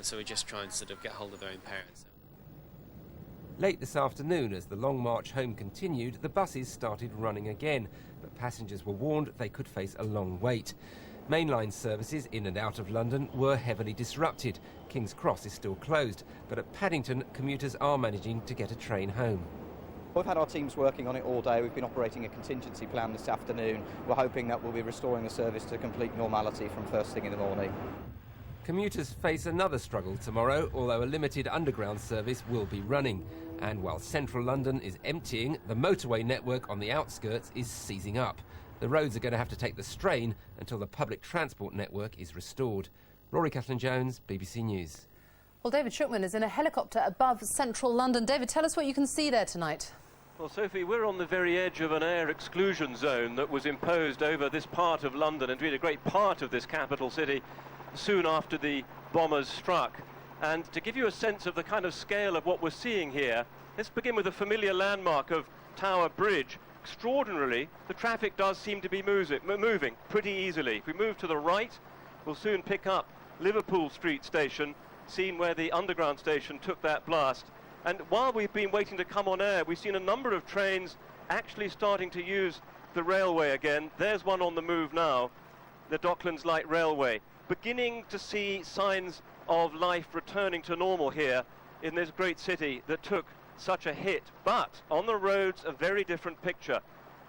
so we're just trying to sort of get hold of their own parents. Late this afternoon, as the long march home continued, the buses started running again, but passengers were warned they could face a long wait. Mainline services in and out of London were heavily disrupted. King's Cross is still closed, but at Paddington, commuters are managing to get a train home. We've had our teams working on it all day. We've been operating a contingency plan this afternoon. We're hoping that we'll be restoring the service to complete normality from first thing in the morning. Commuters face another struggle tomorrow, although a limited underground service will be running. And while central London is emptying, the motorway network on the outskirts is seizing up. the roads are going to have to take the strain until the public transport network is restored. Rory Catherine-Jones, BBC News. Well, David Shukman is in a helicopter above central London. David, tell us what you can see there tonight. Well, Sophie, we're on the very edge of an air exclusion zone that was imposed over this part of London, and indeed a great part of this capital city, soon after the bombers struck. And to give you a sense of the kind of scale of what we're seeing here, let's begin with a familiar landmark of Tower Bridge. Extraordinarily, the traffic does seem to be moving pretty easily. If we move to the right, we'll soon pick up Liverpool Street Station, seen where the underground station took that blast. And while we've been waiting to come on air, we've seen a number of trains actually starting to use the railway again. There's one on the move now, the Docklands Light Railway. Beginning to see signs of life returning to normal here in this great city that took such a hit. But on the roads, a very different picture.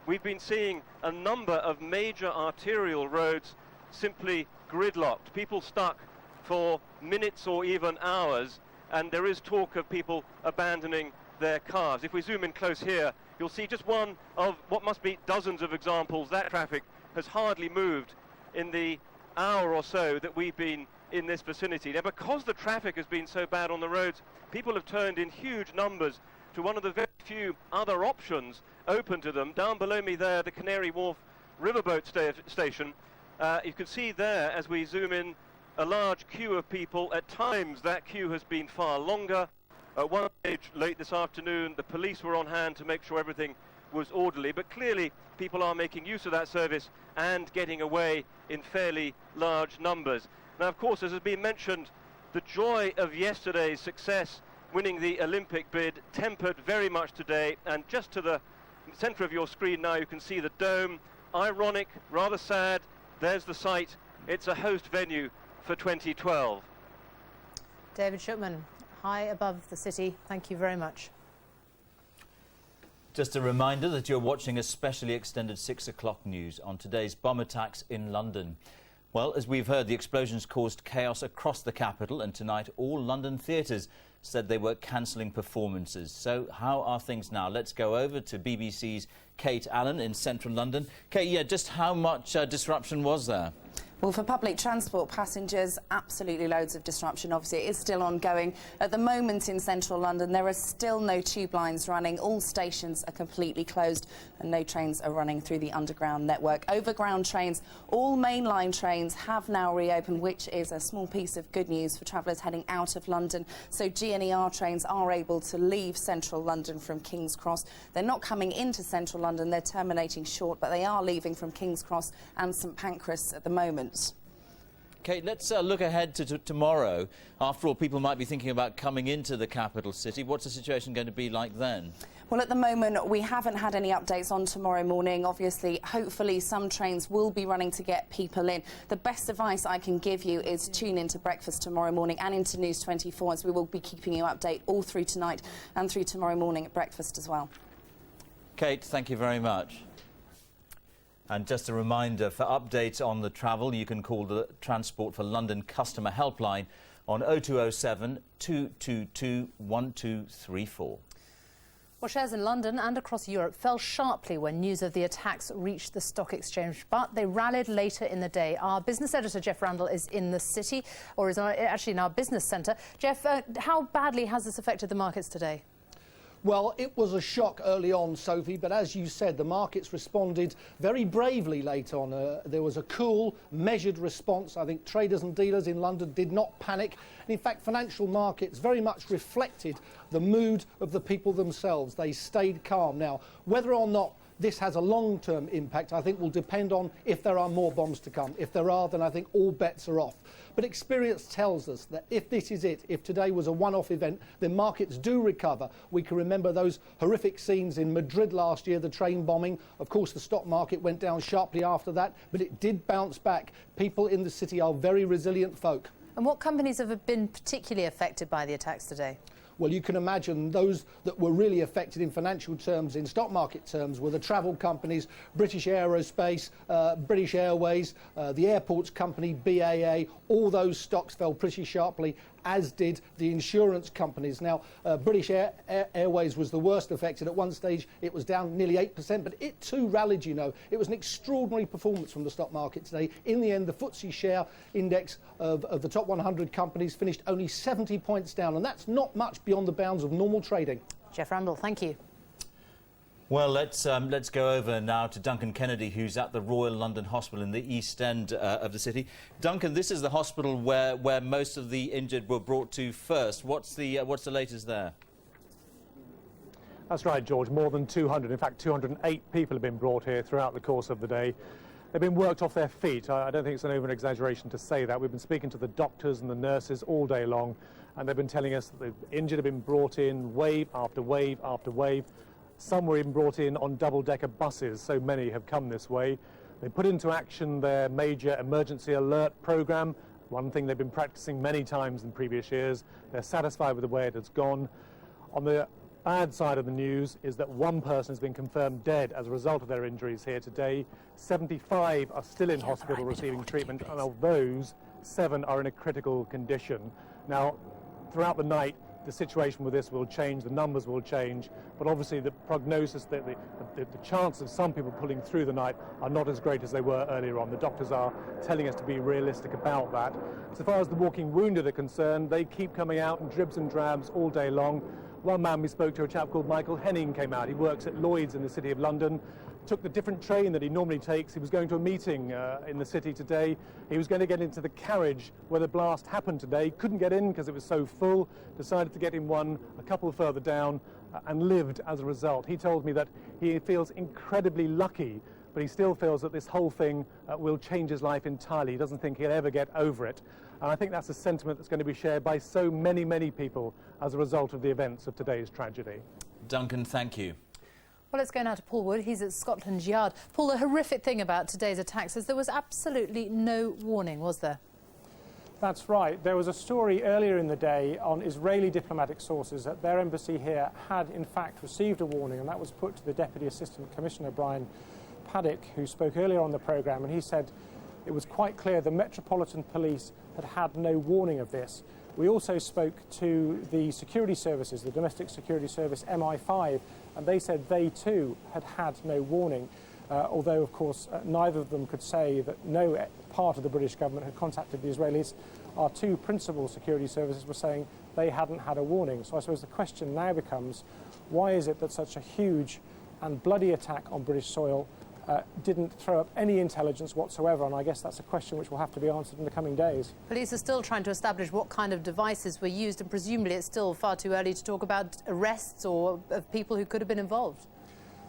We've been seeing a number of major arterial roads simply gridlocked, people stuck for minutes or even hours, and there is talk of people abandoning their cars. If we zoom in close here, you'll see just one of what must be dozens of examples. That traffic has hardly moved in the hour or so that we've been in this vicinity. Now, because the traffic has been so bad on the roads, people have turned in huge numbers to one of the very few other options open to them. Down below me there, the Canary Wharf riverboat station. You can see there, as we zoom in, a large queue of people. At times that queue has been far longer. At one stage late this afternoon, the police were on hand to make sure everything was orderly, but clearly people are making use of that service and getting away in fairly large numbers. Now, of course, as has been mentioned, the joy of yesterday's success, winning the Olympic bid, tempered very much today, and just to the centre of your screen now you can see the dome. Ironic, rather sad, there's the site. It's a host venue for 2012. David Shukman, high above the city, thank you very much. Just a reminder that you're watching a specially extended 6 o'clock news on today's bomb attacks in London. Well, as we've heard, the explosions caused chaos across the capital, and tonight all London theatres said they were cancelling performances. So how are things now? Let's go over to BBC's Kate Allen in central London. Kate, yeah, just how much disruption was there? Well, for public transport passengers, absolutely loads of disruption. Obviously, it is still ongoing. At the moment in central London, there are still no tube lines running. All stations are completely closed and no trains are running through the underground network. Overground trains, all mainline trains have now reopened, which is a small piece of good news for travellers heading out of London. So GNER trains are able to leave central London from King's Cross. They're not coming into central London, they're terminating short, but they are leaving from King's Cross and St Pancras at the moment. Kate, let's look ahead to tomorrow. After all, people might be thinking about coming into the capital city. What's the situation going to be like then? Well, at the moment, we haven't had any updates on tomorrow morning. Obviously, hopefully some trains will be running to get people in. The best advice I can give you is tune into breakfast tomorrow morning and into News 24, as we will be keeping you updated all through tonight and through tomorrow morning at breakfast as well. Kate, thank you very much. And just a reminder, for updates on the travel, you can call the Transport for London customer helpline on 0207 222 1234. Well, shares in London and across Europe fell sharply when news of the attacks reached the stock exchange, but they rallied later in the day. Our business editor, Jeff Randall, is in the city, or is actually in our business centre. Jeff, how badly has this affected the markets today? Well, it was a shock early on, Sophie, but as you said, the markets responded very bravely late on. There was a cool, measured response. I think traders and dealers in London did not panic. And in fact, financial markets very much reflected the mood of the people themselves. They stayed calm. Now, whether or not this has a long-term impact, I think, will depend on if there are more bombs to come. If there are, then I think all bets are off. But experience tells us that if this is it, if today was a one-off event, then markets do recover. We can remember those horrific scenes in Madrid last year, the train bombing. Of course, the stock market went down sharply after that, but it did bounce back. People in the city are very resilient folk. And what companies have been particularly affected by the attacks today? Well, you can imagine those that were really affected in financial terms, in stock market terms, were the travel companies, British Aerospace, British Airways, the airports company, BAA. All those stocks fell pretty sharply, as did the insurance companies. Now, British Airways was the worst affected. At one stage, it was down nearly 8%, but it too rallied, you know. It was an extraordinary performance from the stock market today. In the end, the FTSE share index of the top 100 companies finished only 70 points down, and that's not much beyond the bounds of normal trading. Jeff Randall, thank you. Well, let's go over now to Duncan Kennedy, who's at the Royal London Hospital in the East End of the city. Duncan, this is the hospital where most of the injured were brought to first. What's the latest there? That's right, George. More than 200, in fact 208 people have been brought here throughout the course of the day. They've been worked off their feet. I don't think it's an over-exaggeration to say that. We've been speaking to the doctors and the nurses all day long, and they've been telling us that the injured have been brought in wave after wave after wave. Some were even brought in on double-decker buses, so many have come this way. They put into action their major emergency alert programme, one thing they've been practising many times in previous years. They're satisfied with the way it has gone. On the bad side of the news is that one person has been confirmed dead as a result of their injuries here today. 75 are still in hospital receiving treatment, and of those, 7 are in a critical condition. Now, throughout the night, the situation with this will change, the numbers will change, but obviously the prognosis, that the chance of some people pulling through the night are not as great as they were earlier on. The doctors are telling us to be realistic about that. So far as the walking wounded are concerned, they keep coming out in dribs and drabs all day long. One man we spoke to, a chap called Michael Henning, came out. He works at Lloyd's in the City of London, took the different train that he normally takes. He was going to a meeting in the city today. He was going to get into the carriage where the blast happened today. Couldn't get in because it was so full. Decided to get in one a couple further down and lived as a result. He told me that he feels incredibly lucky, but he still feels that this whole thing will change his life entirely. He doesn't think he'll ever get over it. And I think that's a sentiment that's going to be shared by so many, many people as a result of the events of today's tragedy. Duncan, thank you. Well, let's go now to Paul Wood. He's at Scotland Yard. Paul, the horrific thing about today's attacks is there was absolutely no warning, was there? That's right. There was a story earlier in the day on Israeli diplomatic sources that their embassy here had in fact received a warning, and that was put to the Deputy Assistant Commissioner Brian Paddock, who spoke earlier on the programme, and he said it was quite clear the Metropolitan Police had had no warning of this. We also spoke to the security services, the domestic security service MI5, and they said they too had had no warning, although of course neither of them could say that no part of the British government had contacted the Israelis. Our two principal security services were saying they hadn't had a warning. So I suppose the question now becomes, why is it that such a huge and bloody attack on British soil didn't throw up any intelligence whatsoever? And I guess that's a question which will have to be answered in the coming days. Police are still trying to establish what kind of devices were used, and presumably it's still far too early to talk about arrests or of people who could have been involved.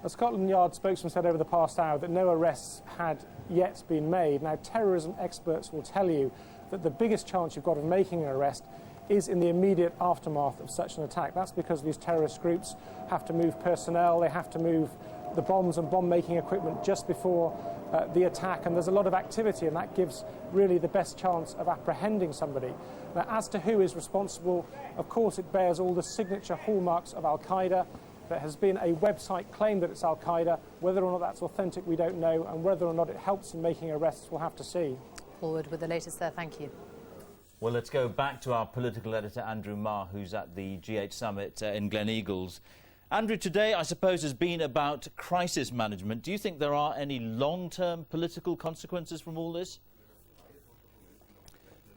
A Scotland Yard spokesman said over the past hour that no arrests had yet been made. Now, terrorism experts will tell you that the biggest chance you've got of making an arrest is in the immediate aftermath of such an attack. That's because these terrorist groups have to move personnel, they have to move the bombs and bomb-making equipment just before the attack, and there's a lot of activity, and that gives really the best chance of apprehending somebody. Now, as to who is responsible, of course it bears all the signature hallmarks of Al-Qaeda. There has been a website claim that it's Al-Qaeda. Whether or not that's authentic, we don't know, and whether or not it helps in making arrests, we'll have to see. Forward with the latest there, thank you. Well, let's go back to our political editor, Andrew Marr, who's at the G8 summit in Gleneagles. Andrew, today, I suppose, has been about crisis management. Do you think there are any long-term political consequences from all this?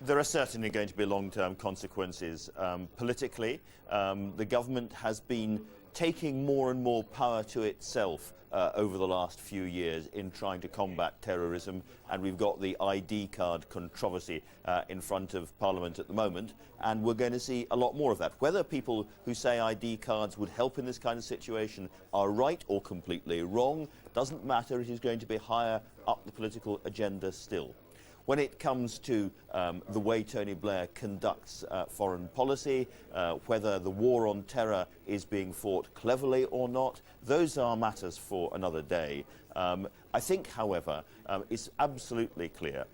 There are certainly going to be long-term consequences. Politically, the government has been taking more and more power to itself over the last few years in trying to combat terrorism, and we've got the ID card controversy in front of Parliament at the moment, and we're going to see a lot more of that. Whether people who say ID cards would help in this kind of situation are right or completely wrong doesn't matter. It is going to be higher up the political agenda still. When it comes to the way Tony Blair conducts foreign policy, whether the war on terror is being fought cleverly or not, those are matters for another day. I think, however, it's absolutely clear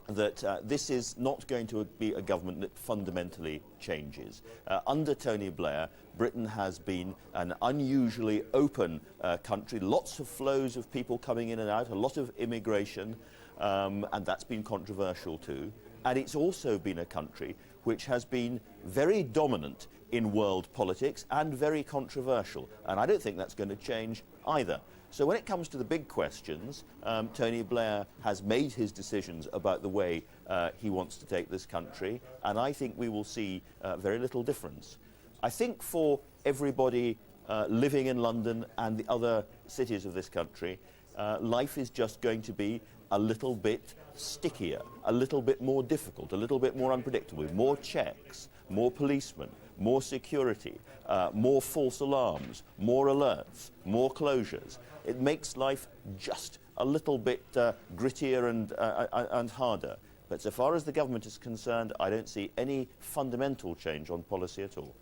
that this is not going to be a government that fundamentally changes. Under Tony Blair, Britain has been an unusually open country, lots of flows of people coming in and out, a lot of immigration, and that's been controversial too. And it's also been a country which has been very dominant in world politics and very controversial. And I don't think that's going to change either. So when it comes to the big questions, Tony Blair has made his decisions about the way he wants to take this country, and I think we will see very little difference. I think for everybody living in London and the other cities of this country, life is just going to be a little bit stickier, a little bit more difficult, a little bit more unpredictable, with more checks, more policemen, more security, more false alarms, more alerts, more closures. It makes life just a little bit grittier and harder. But so far as the government is concerned, I don't see any fundamental change on policy at all.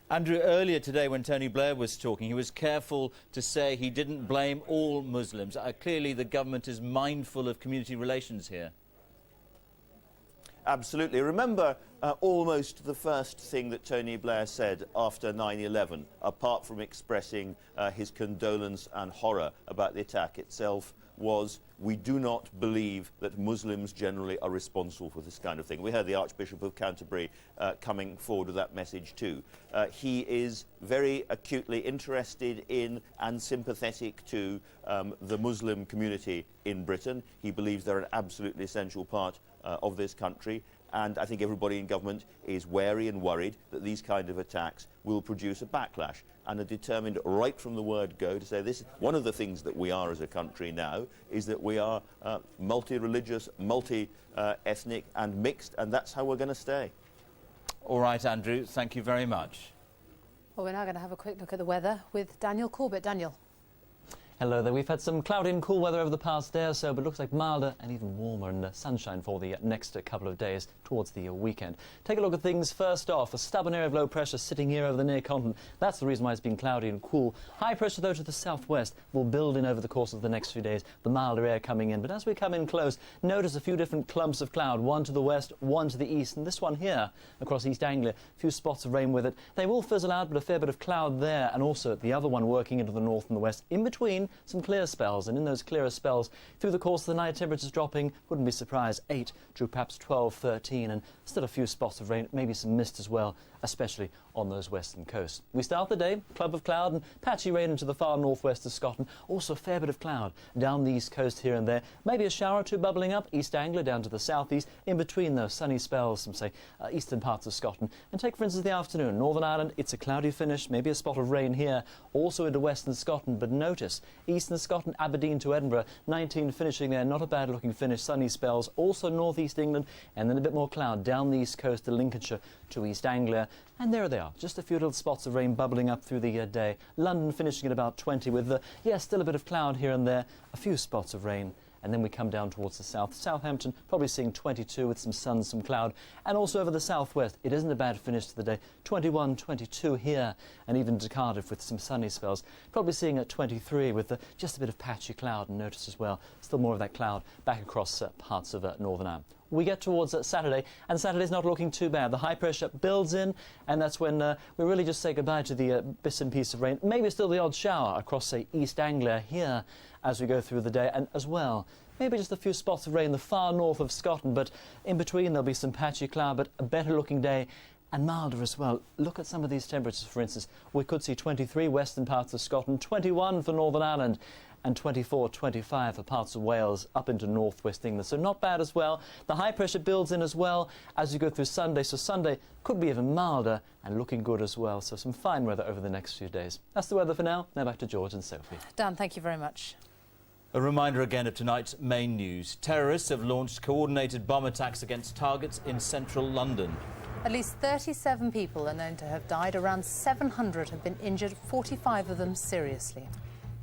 Andrew, earlier today when Tony Blair was talking, he was careful to say he didn't blame all Muslims. Clearly the government is mindful of community relations here. Absolutely. Remember almost the first thing that Tony Blair said after 9/11, apart from expressing his condolence and horror about the attack itself, was, "We do not believe that Muslims generally are responsible for this kind of thing." We heard the Archbishop of Canterbury coming forward with that message too. He is very acutely interested in and sympathetic to the Muslim community in Britain. He believes they're an absolutely essential part of this country, and I think everybody in government is wary and worried that these kind of attacks will produce a backlash, and are determined right from the word go to say this. One of the things that we are as a country now is that we are multi-religious, multi-ethnic and mixed, and that's how we're going to stay. All right, Andrew, thank you very much. Well, we're now going to have a quick look at the weather with Daniel Corbett. Daniel. Hello there. We've had some cloudy and cool weather over the past day or so, but it looks like milder and even warmer and sunshine for the next couple of days towards the weekend. Take a look at things first off. A stubborn area of low pressure sitting here over the near continent. That's the reason why it's been cloudy and cool. High pressure, though, to the southwest will build in over the course of the next few days, the milder air coming in. But as we come in close, notice a few different clumps of cloud, one to the west, one to the east, and this one here across East Anglia, a few spots of rain with it. They will fizzle out, but a fair bit of cloud there, and also the other one working into the north and the west. In between, some clear spells. And in those clearer spells, through the course of the night, temperatures dropping, wouldn't be surprised, 8 to perhaps 12, 13, and still a few spots of rain, maybe some mist as well, especially on those western coasts. We start the day, clump of cloud and patchy rain into the far northwest of Scotland. Also a fair bit of cloud down the east coast here and there. Maybe a shower or two bubbling up, East Anglia down to the southeast. In between those sunny spells, some say eastern parts of Scotland. And take, for instance, the afternoon. Northern Ireland, it's a cloudy finish, maybe a spot of rain here. Also into western Scotland, but notice, eastern Scotland, Aberdeen to Edinburgh, 19 finishing there, not a bad looking finish, sunny spells. Also northeast England, and then a bit more cloud down the east coast to Lincolnshire to East Anglia. And there they are, just a few little spots of rain bubbling up through the day. London finishing at about 20 with, still a bit of cloud here and there, a few spots of rain. And then we come down towards the south. Southampton probably seeing 22 with some sun, some cloud. And also over the southwest, it isn't a bad finish to the day. 21, 22 here, and even to Cardiff with some sunny spells. Probably seeing at 23 with just a bit of patchy cloud, and notice as well, still more of that cloud back across parts of Northern Ireland. We get towards Saturday, and Saturday's not looking too bad. The high pressure builds in, and that's when we really just say goodbye to the bits and pieces of rain. Maybe still the odd shower across, say, East Anglia here as we go through the day, and as well, maybe just a few spots of rain in the far north of Scotland, but in between there'll be some patchy cloud, but a better looking day and milder as well. Look at some of these temperatures, for instance. We could see 23 western parts of Scotland, 21 for Northern Ireland, and 24, 25 for parts of Wales up into northwest England. So not bad as well. The high pressure builds in as well as you go through Sunday. So Sunday could be even milder and looking good as well. So some fine weather over the next few days. That's the weather for now. Now back to George and Sophie. Dan, thank you very much. A reminder again of tonight's main news. Terrorists have launched coordinated bomb attacks against targets in central London. At least 37 people are known to have died. Around 700 have been injured, 45 of them seriously.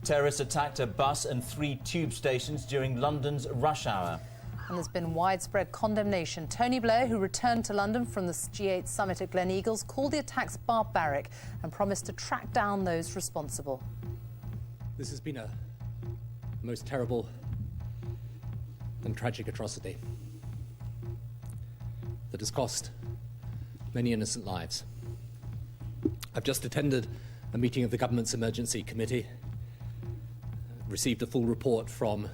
Terrorists attacked a bus and 3 tube stations during London's rush hour. And there's been widespread condemnation. Tony Blair, who returned to London from the G8 summit at Gleneagles, called the attacks barbaric and promised to track down those responsible. This has been a most terrible and tragic atrocity that has cost many innocent lives. I've just attended a meeting of the government's emergency committee, received a full report from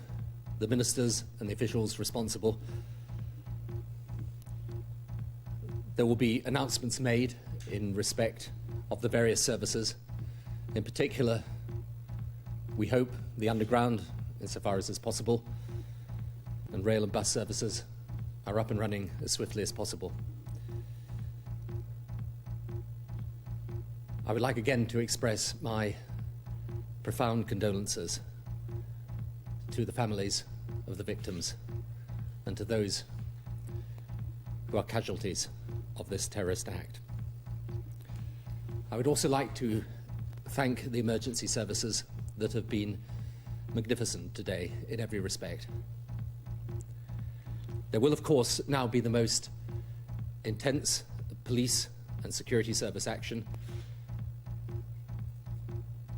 the ministers and the officials responsible. There will be announcements made in respect of the various services. In particular, we hope the underground, insofar as is possible, and rail and bus services are up and running as swiftly as possible. I would like again to express my profound condolences to the families of the victims and to those who are casualties of this terrorist act. I would also like to thank the emergency services that have been magnificent today in every respect. There will, of course, now be the most intense police and security service action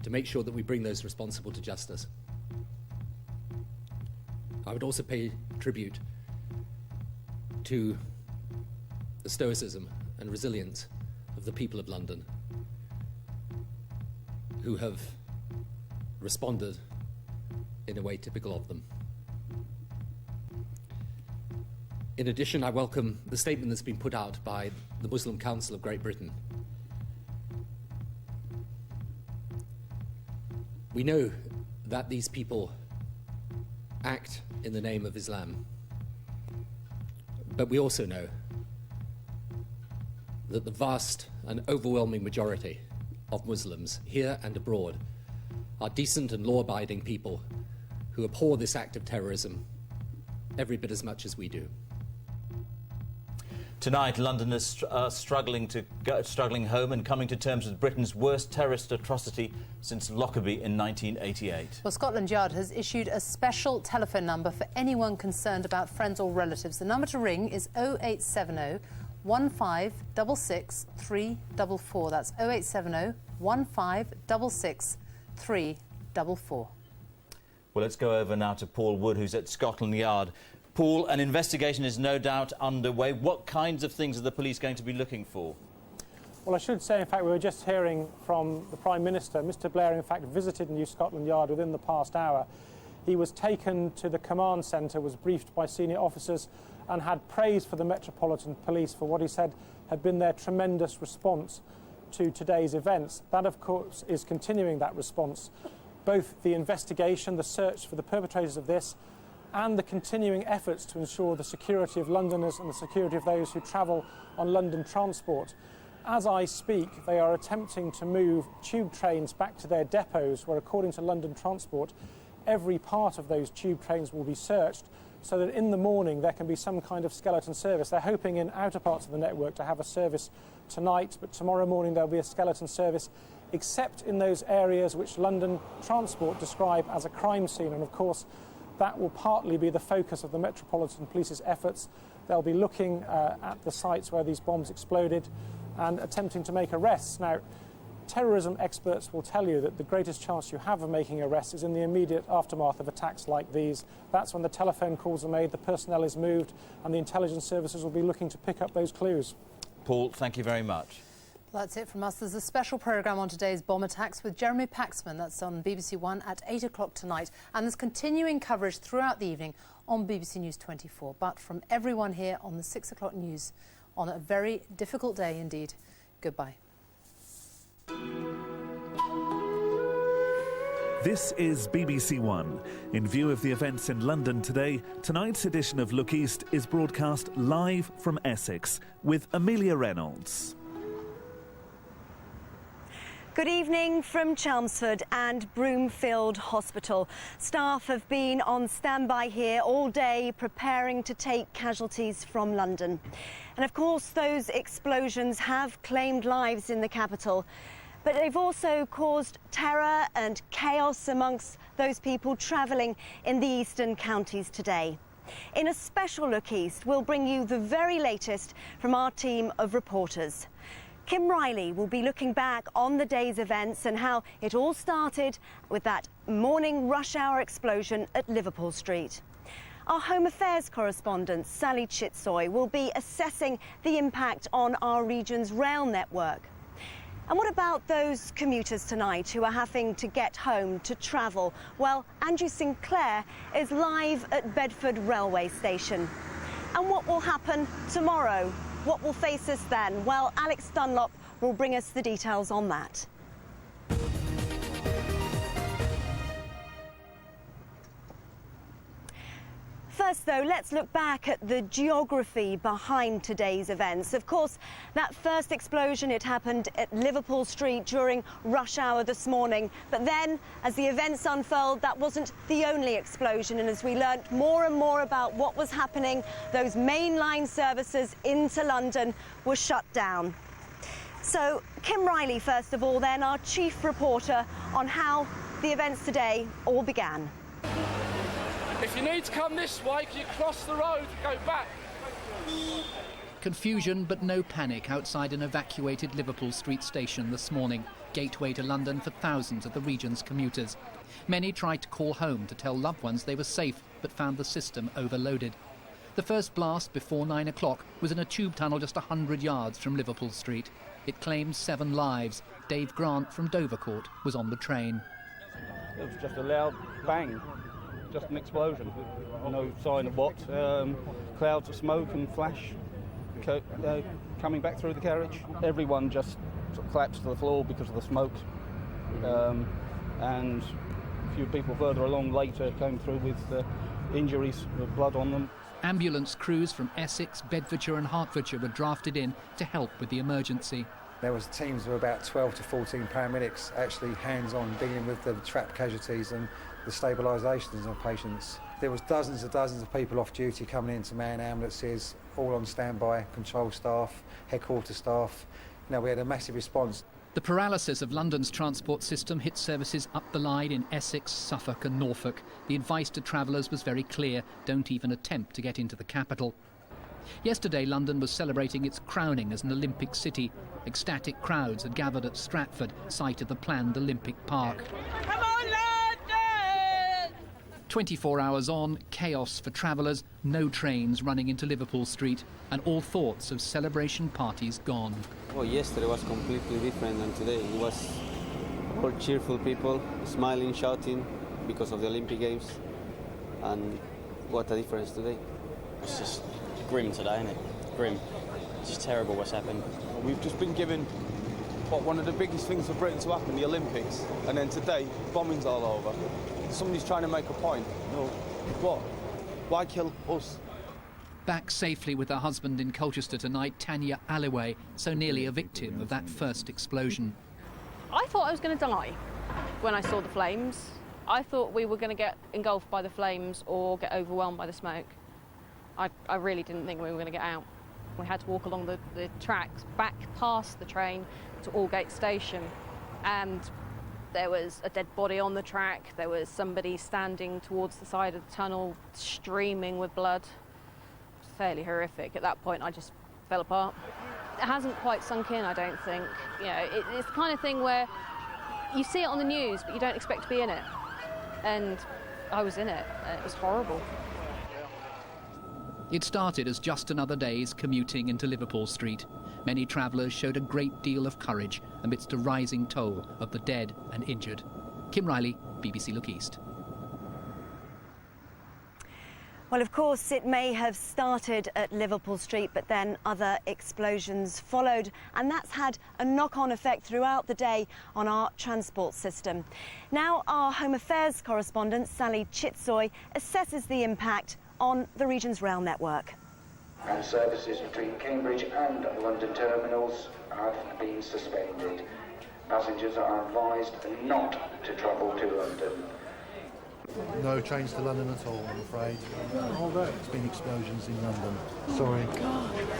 to make sure that we bring those responsible to justice. I would also pay tribute to the stoicism and resilience of the people of London who have responded in a way typical of them. In addition, I welcome the statement that's been put out by the Muslim Council of Great Britain. We know that these people act in the name of Islam, but we also know that the vast and overwhelming majority of Muslims here and abroad are decent and law-abiding people who abhor this act of terrorism every bit as much as we do. Tonight, Londoners are struggling home and coming to terms with Britain's worst terrorist atrocity since Lockerbie in 1988. Well, Scotland Yard has issued a special telephone number for anyone concerned about friends or relatives. The number to ring is 0870 1566 344. That's 0870 1566 344. Well, let's go over now to Paul Wood, who's at Scotland Yard. Paul, an investigation is no doubt underway. What kinds of things are the police going to be looking for? Well, I should say, in fact, we were just hearing from the Prime Minister. Mr Blair, in fact, visited New Scotland Yard within the past hour. He was taken to the command centre, was briefed by senior officers and had praise for the Metropolitan Police for what he said had been their tremendous response to today's events. That, of course, is continuing that response. Both the investigation, the search for the perpetrators of this, and the continuing efforts to ensure the security of Londoners and the security of those who travel on London transport. As I speak, they are attempting to move tube trains back to their depots where, according to London Transport, every part of those tube trains will be searched so that in the morning there can be some kind of skeleton service. They're hoping in outer parts of the network to have a service tonight, but tomorrow morning there'll be a skeleton service, except in those areas which London Transport describe as a crime scene. And of course, that will partly be the focus of the Metropolitan Police's efforts. They'll be looking at the sites where these bombs exploded and attempting to make arrests. Now, terrorism experts will tell you that the greatest chance you have of making arrests is in the immediate aftermath of attacks like these. That's when the telephone calls are made, the personnel is moved, and the intelligence services will be looking to pick up those clues. Paul, thank you very much. That's it from us. There's a special programme on today's bomb attacks with Jeremy Paxman. That's on BBC One at 8 o'clock tonight. And there's continuing coverage throughout the evening on BBC News 24. But from everyone here on the 6 o'clock news on a very difficult day indeed, goodbye. This is BBC One. In view of the events in London today, tonight's edition of Look East is broadcast live from Essex with Amelia Reynolds. Good evening from Chelmsford and Broomfield Hospital. Staff have been on standby here all day preparing to take casualties from London. And of course, those explosions have claimed lives in the capital, but they've also caused terror and chaos amongst those people travelling in the eastern counties today. In a special Look East, we'll bring you the very latest from our team of reporters. Kim Riley will be looking back on the day's events and how it all started with that morning rush hour explosion at Liverpool Street. Our Home Affairs correspondent, Sally Chitsoy, will be assessing the impact on our region's rail network. And what about those commuters tonight who are having to get home to travel? Well, Andrew Sinclair is live at Bedford Railway Station. And what will happen tomorrow? What will face us then? Well, Alex Dunlop will bring us the details on that. First, though, let's look back at the geography behind today's events. Of course, that first explosion, it happened at Liverpool Street during rush hour this morning. But then, as the events unfurled, that wasn't the only explosion. And as we learnt more and more about what was happening, those mainline services into London were shut down. So, Kim Riley, first of all, then, our chief reporter on how the events today all began. If you need to come this way, can you cross the road, go back? Confusion but no panic outside an evacuated Liverpool Street station this morning, gateway to London for thousands of the region's commuters. Many tried to call home to tell loved ones they were safe, but found the system overloaded. The first blast before 9 o'clock was in a tube tunnel just 100 yards from Liverpool Street. It claimed 7 lives. Dave Grant from Dovercourt was on the train. It was just a loud bang. Just an explosion, no sign of what. Clouds of smoke and flash coming back through the carriage. Everyone just sort of collapsed to the floor because of the smoke. And a few people further along later came through with injuries, with blood on them. Ambulance crews from Essex, Bedfordshire and Hertfordshire were drafted in to help with the emergency. There was teams of about 12 to 14 paramedics actually hands-on dealing with the trapped casualties and the stabilisations of patients. There was dozens of people off duty coming in to man ambulances, all on standby, control staff, headquarters staff. You know, we had a massive response. The paralysis of London's transport system hit services up the line in Essex, Suffolk and Norfolk. The advice to travellers was very clear: don't even attempt to get into the capital. Yesterday, London was celebrating its crowning as an Olympic city. Ecstatic crowds had gathered at Stratford, site of the planned Olympic Park. Come on, London! 24 hours on, chaos for travellers, no trains running into Liverpool Street, and all thoughts of celebration parties gone. Well, yesterday was completely different than today. It was all cheerful people, smiling, shouting because of the Olympic Games. And what a difference today. It's just grim today, isn't it? Grim. It's just terrible what's happened. We've just been given one of the biggest things for Britain to happen, the Olympics, and then today, bombings all over. Somebody's trying to make a point. No, what? Why kill us? Back safely with her husband in Colchester tonight, Tanya Alloway, so nearly a victim of that first explosion. I thought I was going to die when I saw the flames. I thought we were going to get engulfed by the flames or get overwhelmed by the smoke. I really didn't think we were going to get out. We had to walk along the tracks back past the train to Aldgate Station, and there was a dead body on the track. There was somebody standing towards the side of the tunnel streaming with blood. Fairly horrific. At that point I just fell apart. It hasn't quite sunk in, I don't think. You know, it's the kind of thing where you see it on the news but you don't expect to be in it, and I was in it and it was horrible. It started as just another day's commuting into Liverpool Street. Many travellers showed a great deal of courage amidst a rising toll of the dead and injured. Kim Riley, BBC Look East. Well, of course, it may have started at Liverpool Street, but then other explosions followed, and that's had a knock-on effect throughout the day on our transport system. Now, our Home Affairs correspondent, Sally Chitsoy, assesses the impact on the region's rail network. And services between Cambridge and London terminals have been suspended. Passengers are advised not to travel to London. No trains to London at all, I'm afraid. There's been explosions in London. Sorry.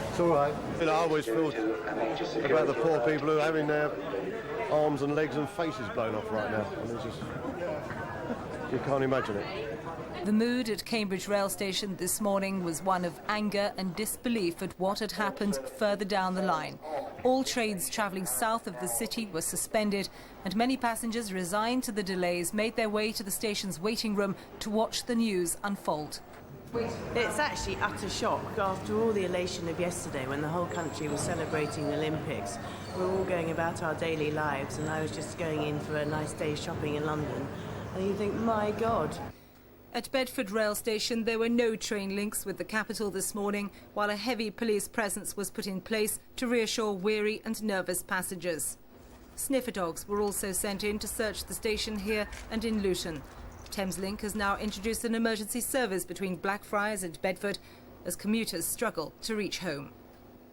It's all right. I always feel about the poor people who are having their arms and legs and faces blown off right now. I mean, you can't imagine it. The mood at Cambridge rail station this morning was one of anger and disbelief at what had happened further down the line. All trains travelling south of the city were suspended, and many passengers resigned to the delays made their way to the station's waiting room to watch the news unfold. It's actually utter shock after all the elation of yesterday when the whole country was celebrating the Olympics. We're all going about our daily lives, and I was just going in for a nice day's shopping in London, and you think, my God. At Bedford rail station, there were no train links with the capital this morning, while a heavy police presence was put in place to reassure weary and nervous passengers. Sniffer dogs were also sent in to search the station here and in Luton. Thameslink has now introduced an emergency service between Blackfriars and Bedford as commuters struggle to reach home.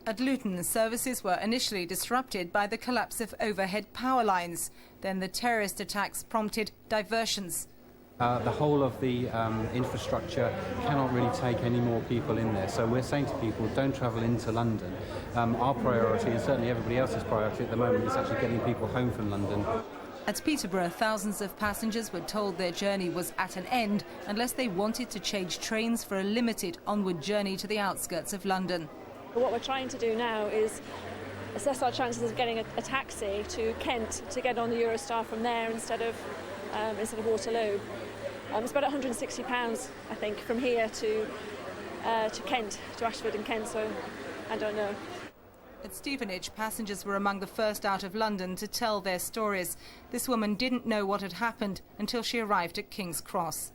At Luton, services were initially disrupted by the collapse of overhead power lines. Then the terrorist attacks prompted diversions. The whole of the infrastructure cannot really take any more people in there. So we're saying to people, don't travel into London. Our priority, and certainly everybody else's priority at the moment, is actually getting people home from London. At Peterborough, thousands of passengers were told their journey was at an end unless they wanted to change trains for a limited onward journey to the outskirts of London. What we're trying to do now is assess our chances of getting a taxi to Kent to get on the Eurostar from there instead of Waterloo. It's about £160, I think, from here to Kent, to Ashford and Kent, so I don't know. At Stevenage, passengers were among the first out of London to tell their stories. This woman didn't know what had happened until she arrived at King's Cross.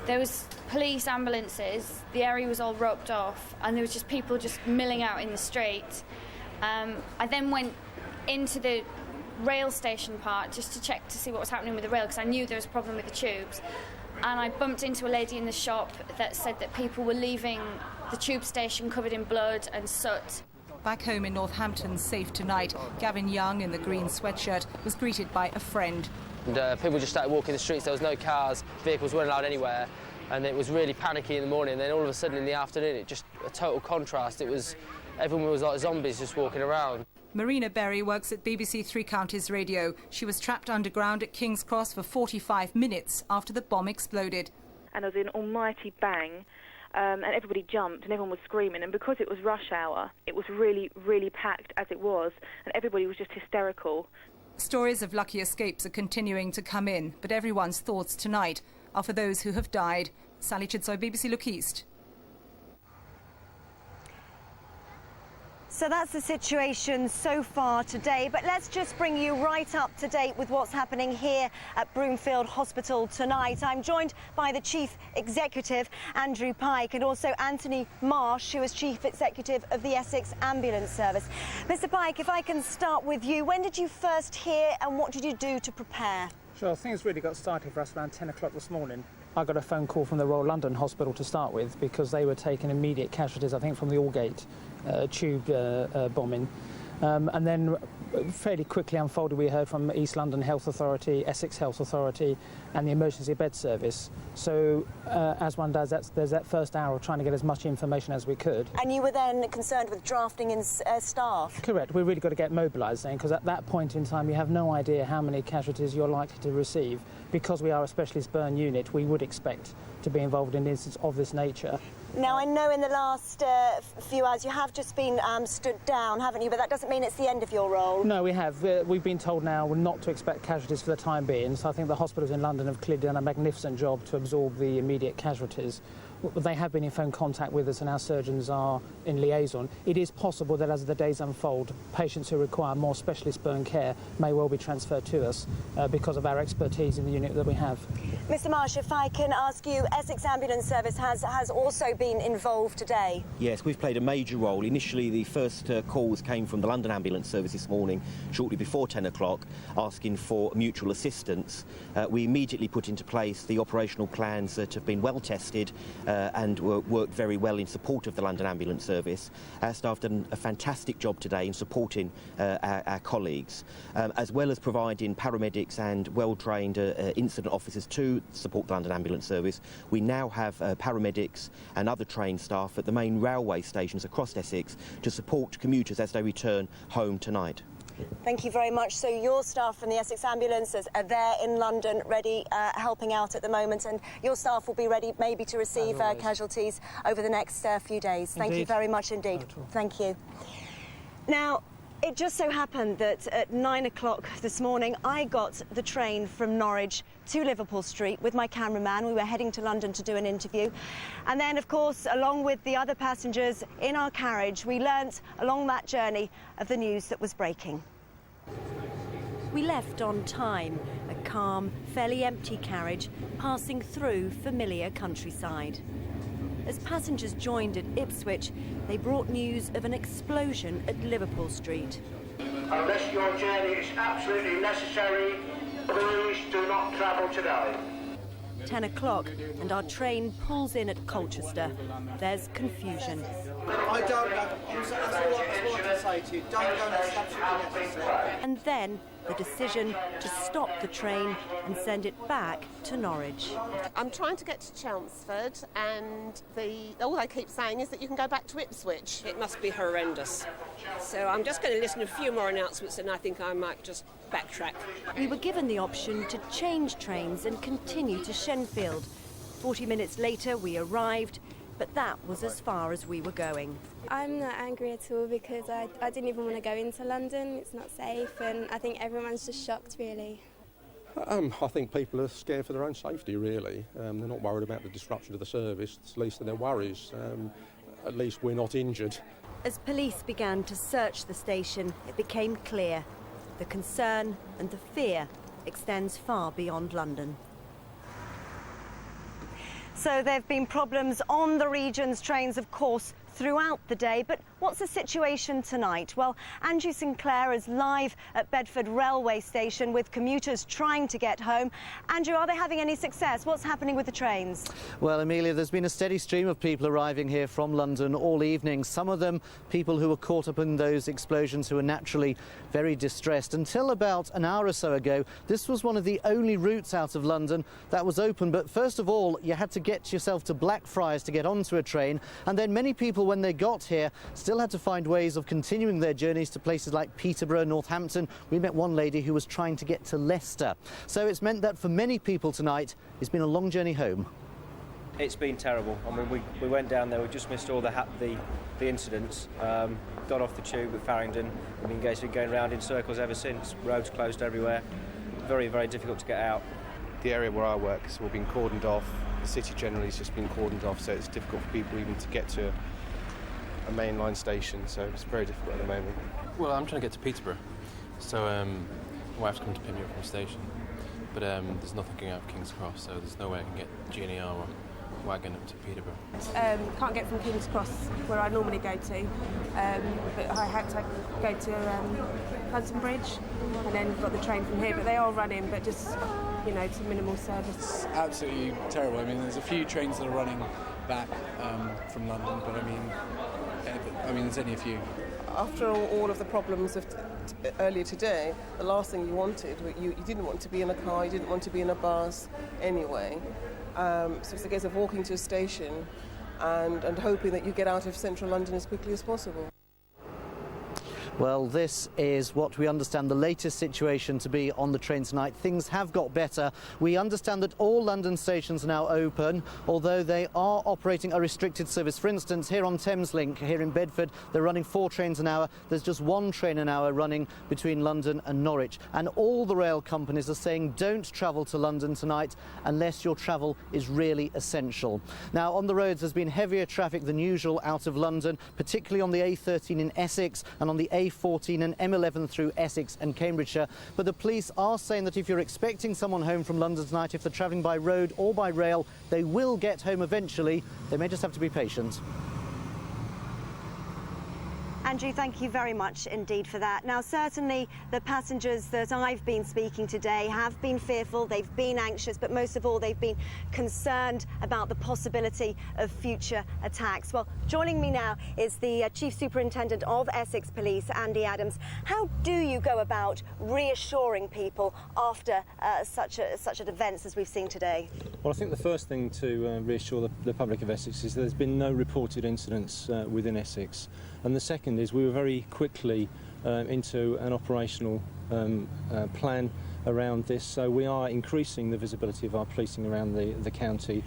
There was police ambulances, the area was all roped off, and there was just people just milling out in the street. I then went into the rail station part just to check to see what was happening with the rail, because I knew there was a problem with the tubes. And I bumped into a lady in the shop that said that people were leaving the tube station covered in blood and soot. Back home in Northampton, safe tonight, Gavin Young in the green sweatshirt was greeted by a friend. And people just started walking the streets. There was no cars, vehicles weren't allowed anywhere, and it was really panicky in the morning. And then all of a sudden in the afternoon, it just a total contrast. Everyone was like zombies just walking around. Marina Berry works at BBC Three Counties Radio. She was trapped underground at King's Cross for 45 minutes after the bomb exploded. And there was an almighty bang, and everybody jumped and everyone was screaming. And because it was rush hour, it was really, really packed as it was, and everybody was just hysterical. Stories of lucky escapes are continuing to come in, but everyone's thoughts tonight are for those who have died. Sally Chidsoy, BBC Look East. So that's the situation so far today, but let's just bring you right up to date with what's happening here at Broomfield Hospital tonight. I'm joined by the Chief Executive, Andrew Pike, and also Anthony Marsh, who is Chief Executive of the Essex Ambulance Service. Mr. Pike, if I can start with you, when did you first hear and what did you do to prepare? Sure, things really got started for us around 10 o'clock this morning. I got a phone call from the Royal London Hospital to start with because they were taking immediate casualties, I think, from the Aldgate tube bombing. And then fairly quickly unfolded, we heard from East London Health Authority, Essex Health Authority and the Emergency Bed Service. So as one does, there's that first hour of trying to get as much information as we could. And you were then concerned with drafting in staff? Correct. We've really got to get mobilised then, because at that point in time you have no idea how many casualties you're likely to receive. Because we are a specialist burn unit, we would expect to be involved in incidents of this nature. Now, I know in the last few hours you have just been stood down, haven't you? But that doesn't mean it's the end of your role. No, we have. We've been told now not to expect casualties for the time being, so I think the hospitals in London have clearly done a magnificent job to absorb the immediate casualties. They have been in phone contact with us and our surgeons are in liaison. It is possible that as the days unfold, patients who require more specialist burn care may well be transferred to us because of our expertise in the unit that we have. Mr. Marsh, if I can ask you, Essex Ambulance Service has also been involved today. Yes, we've played a major role. Initially, the first calls came from the London Ambulance Service this morning, shortly before 10 o'clock, asking for mutual assistance. We immediately put into place the operational plans that have been well tested and worked very well in support of the London Ambulance Service. Our staff done a fantastic job today in supporting our colleagues, as well as providing paramedics and well-trained incident officers to support the London Ambulance Service. We now have paramedics and other trained staff at the main railway stations across Essex to support commuters as they return home tonight. Thank you very much. So your staff from the Essex Ambulances are there in London, ready, helping out at the moment, and your staff will be ready maybe to receive casualties over the next few days. Thank you very much indeed. Thank you. Now, it just so happened that at 9 o'clock this morning, I got the train from Norwich to Liverpool Street with my cameraman. We were heading to London to do an interview. And then, of course, along with the other passengers in our carriage, we learnt along that journey of the news that was breaking. We left on time. A calm, fairly empty carriage passing through familiar countryside. As passengers joined at Ipswich, they brought news of an explosion at Liverpool Street. Unless your journey is absolutely necessary, please do not travel today. 10 o'clock and our train pulls in at Colchester. There's confusion. I don't know. That's all I can say to you. Don't go, that's absolutely necessary. And then the decision to stop the train and send it back to Norwich. I'm trying to get to Chelmsford, and all they keep saying is that you can go back to Ipswich. It must be horrendous. So I'm just going to listen to a few more announcements, and I think I might just backtrack. We were given the option to change trains and continue to Shenfield. 40 minutes later we arrived, but that was as far as we were going. I'm not angry at all because I didn't even want to go into London. It's not safe, and I think everyone's just shocked, really. I think people are scared for their own safety, really. They're not worried about the disruption of the service. It's the least of their worries. At least we're not injured. As police began to search the station, it became clear the concern and the fear extends far beyond London. So there have been problems on the region's trains, of course, throughout the day. But what's the situation tonight? Well, Andrew Sinclair is live at Bedford railway station with commuters trying to get home. Andrew, are they having any success? What's happening with the trains? Well, Amelia, there's been a steady stream of people arriving here from London all evening. Some of them people who were caught up in those explosions, who are naturally very distressed. Until about an hour or so ago, this was one of the only routes out of London that was open. But first of all, you had to get yourself to Blackfriars to get onto a train. And then many people, when they got here, still had to find ways of continuing their journeys to places like Peterborough, Northampton. We met one lady who was trying to get to Leicester. So it's meant that for many people tonight, it's been a long journey home. It's been terrible. I mean, we went down there, we just missed all the incidents. Got off the tube at Farringdon. We've been basically going around in circles ever since. Roads closed everywhere. Very, very difficult to get out. The area where I work has all been cordoned off. The city generally has just been cordoned off, so it's difficult for people even to get to a mainline station, so it's very difficult at the moment. Well, I'm trying to get to Peterborough, so my wife's come to pick me up from the station, but there's nothing going out of King's Cross, so there's no way I can get GNR or wagon up to Peterborough. Can't get from King's Cross, where I normally go to, but I had to go to Hudson Bridge, and then got the train from here, but they are running, but just, you know, to minimal service. It's absolutely terrible. I mean, there's a few trains that are running back from London, but I mean, there's only a few. After all of the problems of earlier today, the last thing you wanted, you didn't want to be in a car, you didn't want to be in a bus anyway. So it's a case of walking to a station and hoping that you get out of central London as quickly as possible. Well, this is what we understand the latest situation to be on the train tonight. Things have got better. We understand that all London stations are now open, although they are operating a restricted service. For instance, here on Thameslink, here in Bedford, they're running 4 trains an hour. There's just 1 train an hour running between London and Norwich. And all the rail companies are saying don't travel to London tonight unless your travel is really essential. Now, on the roads, there's been heavier traffic than usual out of London, particularly on the A13 in Essex and on the A14 and M11 through Essex and Cambridgeshire. But the police are saying that if you're expecting someone home from London tonight, if they're travelling by road or by rail, they will get home eventually. They may just have to be patient. Andrew, thank you very much indeed for that. Now, certainly the passengers that I've been speaking today have been fearful, they've been anxious, but most of all, they've been concerned about the possibility of future attacks. Well, joining me now is the Chief Superintendent of Essex Police, Andy Adams. How do you go about reassuring people after such an events as we've seen today? Well, I think the first thing to reassure the public of Essex is there's been no reported incidents within Essex. And the second is we were very quickly into an operational plan around this, so we are increasing the visibility of our policing around the county.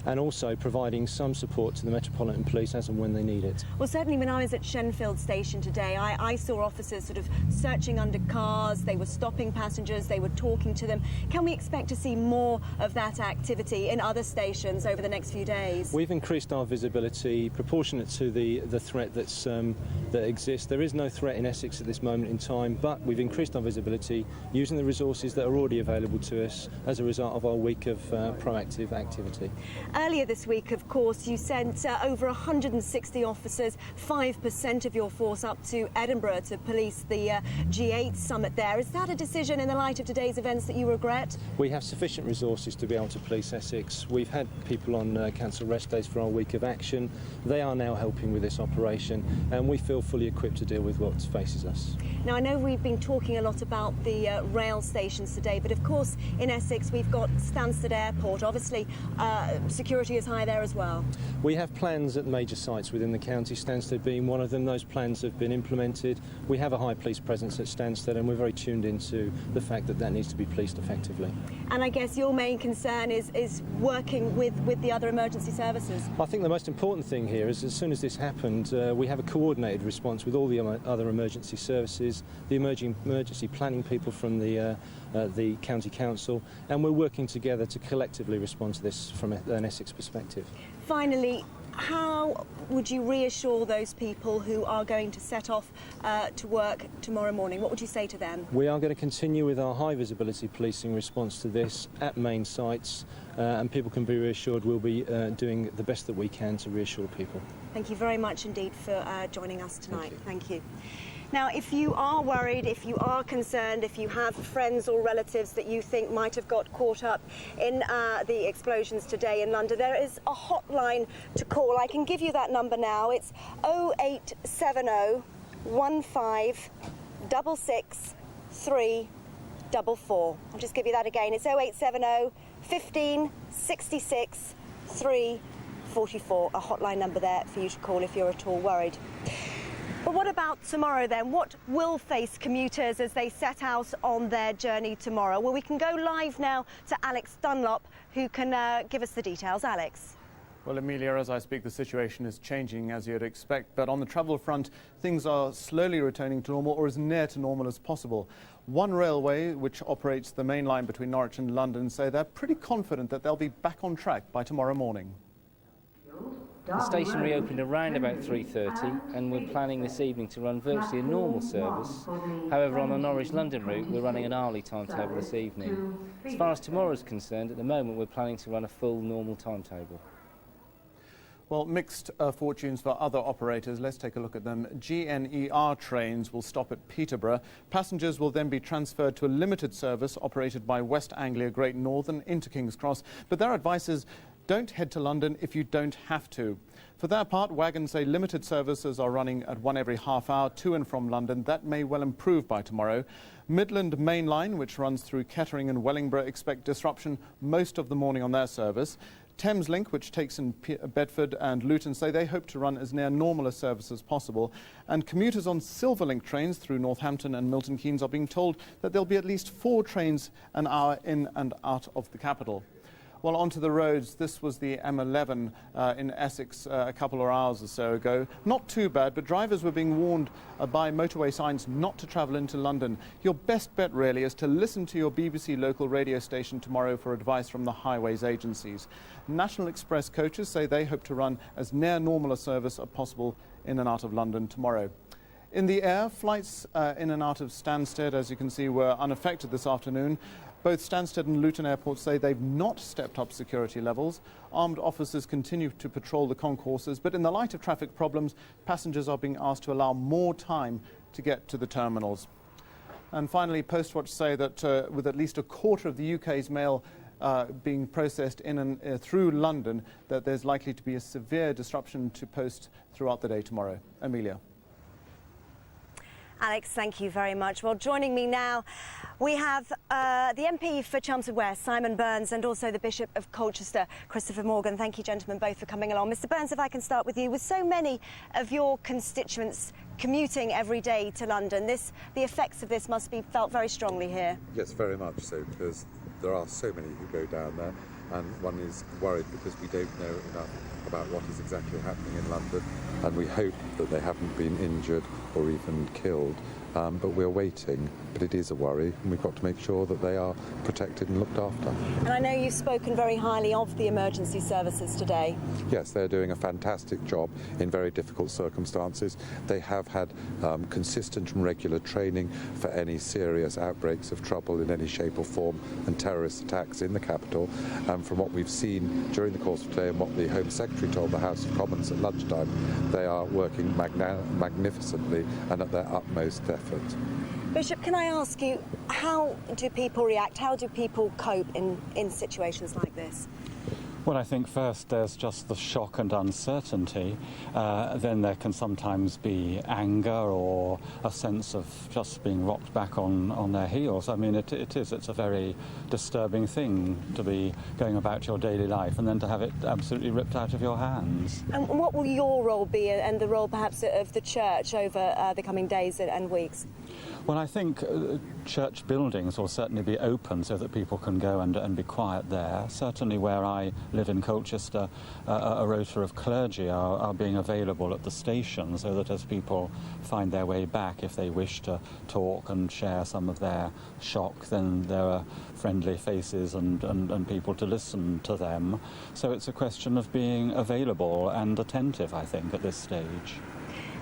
and also providing some support to the Metropolitan Police as and when they need it. Well, certainly when I was at Shenfield Station today, I saw officers sort of searching under cars, they were stopping passengers, they were talking to them. Can we expect to see more of that activity in other stations over the next few days? We've increased our visibility proportionate to the threat that exists. There is no threat in Essex at this moment in time, but we've increased our visibility using the resources that are already available to us as a result of our week of proactive activity. Earlier this week, of course, you sent over 160 officers, 5% of your force, up to Edinburgh to police the G8 summit there. Is that a decision in the light of today's events that you regret? We have sufficient resources to be able to police Essex. We've had people on council rest days for our week of action. They are now helping with this operation, and we feel fully equipped to deal with what faces us. Now, I know we've been talking a lot about the rail stations today, but of course in Essex we've got Stansted Airport. Obviously security is high there as well. We have plans at major sites within the county, Stansted being one of them. Those plans have been implemented. We have a high police presence at Stansted, and we're very tuned into the fact that that needs to be policed effectively. And I guess your main concern is working with the other emergency services. I think the most important thing here is, as soon as this happened, we have a coordinated response with all the other emergency services, the emergency planning people from the county council, and we're working together to collectively respond to this from an Essex perspective. Finally, how would you reassure those people who are going to set off to work tomorrow morning? What would you say to them? We are going to continue with our high visibility policing response to this at main sites, and people can be reassured we'll be doing the best that we can to reassure people. Thank you very much indeed for joining us tonight. Thank you. Now, if you are worried, if you are concerned, if you have friends or relatives that you think might have got caught up in the explosions today in London, there is a hotline to call. I can give you that number now. It's 0870 15 66 344. I'll just give you that again. It's 0870 15 66 344. A hotline number there for you to call if you're at all worried. But what about tomorrow then? What will face commuters as they set out on their journey tomorrow? Well, we can go live now to Alex Dunlop, who can give us the details. Alex. Well, Amelia, as I speak, the situation is changing as you'd expect, but on the travel front, things are slowly returning to normal, or as near to normal as possible. One railway, which operates the main line between Norwich and London, say they're pretty confident that they'll be back on track by tomorrow morning. The station reopened around about 3:30, and we're planning this evening to run virtually a normal service. However, on the Norwich-London route, we're running an hourly timetable this evening. As far as tomorrow is concerned, at the moment we're planning to run a full normal timetable. Well, mixed fortunes for other operators. Let's take a look at them. GNER trains will stop at Peterborough. Passengers will then be transferred to a limited service operated by West Anglia Great Northern into King's Cross. But their advice is, don't head to London if you don't have to. For their part, wagons say limited services are running at one every half hour to and from London. That may well improve by tomorrow. Midland Main Line, which runs through Kettering and Wellingborough, expect disruption most of the morning on their service. Thameslink, which takes in Bedford and Luton, say they hope to run as near normal a service as possible. And commuters on Silverlink trains through Northampton and Milton Keynes are being told that there'll be at least 4 trains an hour in and out of the capital. Well, onto the roads. This was the M11 in Essex a couple of hours or so ago. Not too bad, but drivers were being warned by motorway signs not to travel into London. Your best bet, really, is to listen to your BBC local radio station tomorrow for advice from the highways agencies. National Express coaches say they hope to run as near normal a service as possible in and out of London tomorrow. In the air, flights in and out of Stansted, as you can see, were unaffected this afternoon. Both Stansted and Luton airports say they've not stepped up security levels. Armed officers continue to patrol the concourses, but in the light of traffic problems, passengers are being asked to allow more time to get to the terminals. And finally, Postwatch say that with at least a quarter of the UK's mail being processed in and through London, that there's likely to be a severe disruption to post throughout the day tomorrow. Amelia. Alex, thank you very much. Well, joining me now, we have the MP for Chelmsford West, Simon Burns, and also the Bishop of Colchester, Christopher Morgan. Thank you, gentlemen, both for coming along. Mr. Burns, if I can start with you. With so many of your constituents commuting every day to London, the effects of this must be felt very strongly here. Yes, very much so, because there are so many who go down there. and one is worried because we don't know enough about what is exactly happening in London, and we hope that they haven't been injured or even killed. But we're waiting, but it is a worry, and we've got to make sure that they are protected and looked after. And I know you've spoken very highly of the emergency services today. Yes, they're doing a fantastic job in very difficult circumstances. They have had consistent and regular training for any serious outbreaks of trouble in any shape or form and terrorist attacks in the capital. And from what we've seen during the course of today and what the Home Secretary told the House of Commons at lunchtime, they are working magnificently and at their utmost effort. Bishop, can I ask you, how do people react? How do people cope in situations like this? Well, I think first there's just the shock and uncertainty. Then there can sometimes be anger or a sense of just being rocked back on their heels. I mean, it's a very disturbing thing to be going about your daily life and then to have it absolutely ripped out of your hands. And what will your role be, and the role perhaps of the church over the coming days and weeks? Well, I think church buildings will certainly be open so that people can go and be quiet there. Certainly where I live in Colchester, a rota of clergy are being available at the station so that as people find their way back, if they wish to talk and share some of their shock, then there are friendly faces and people to listen to them. So it's a question of being available and attentive, I think, at this stage.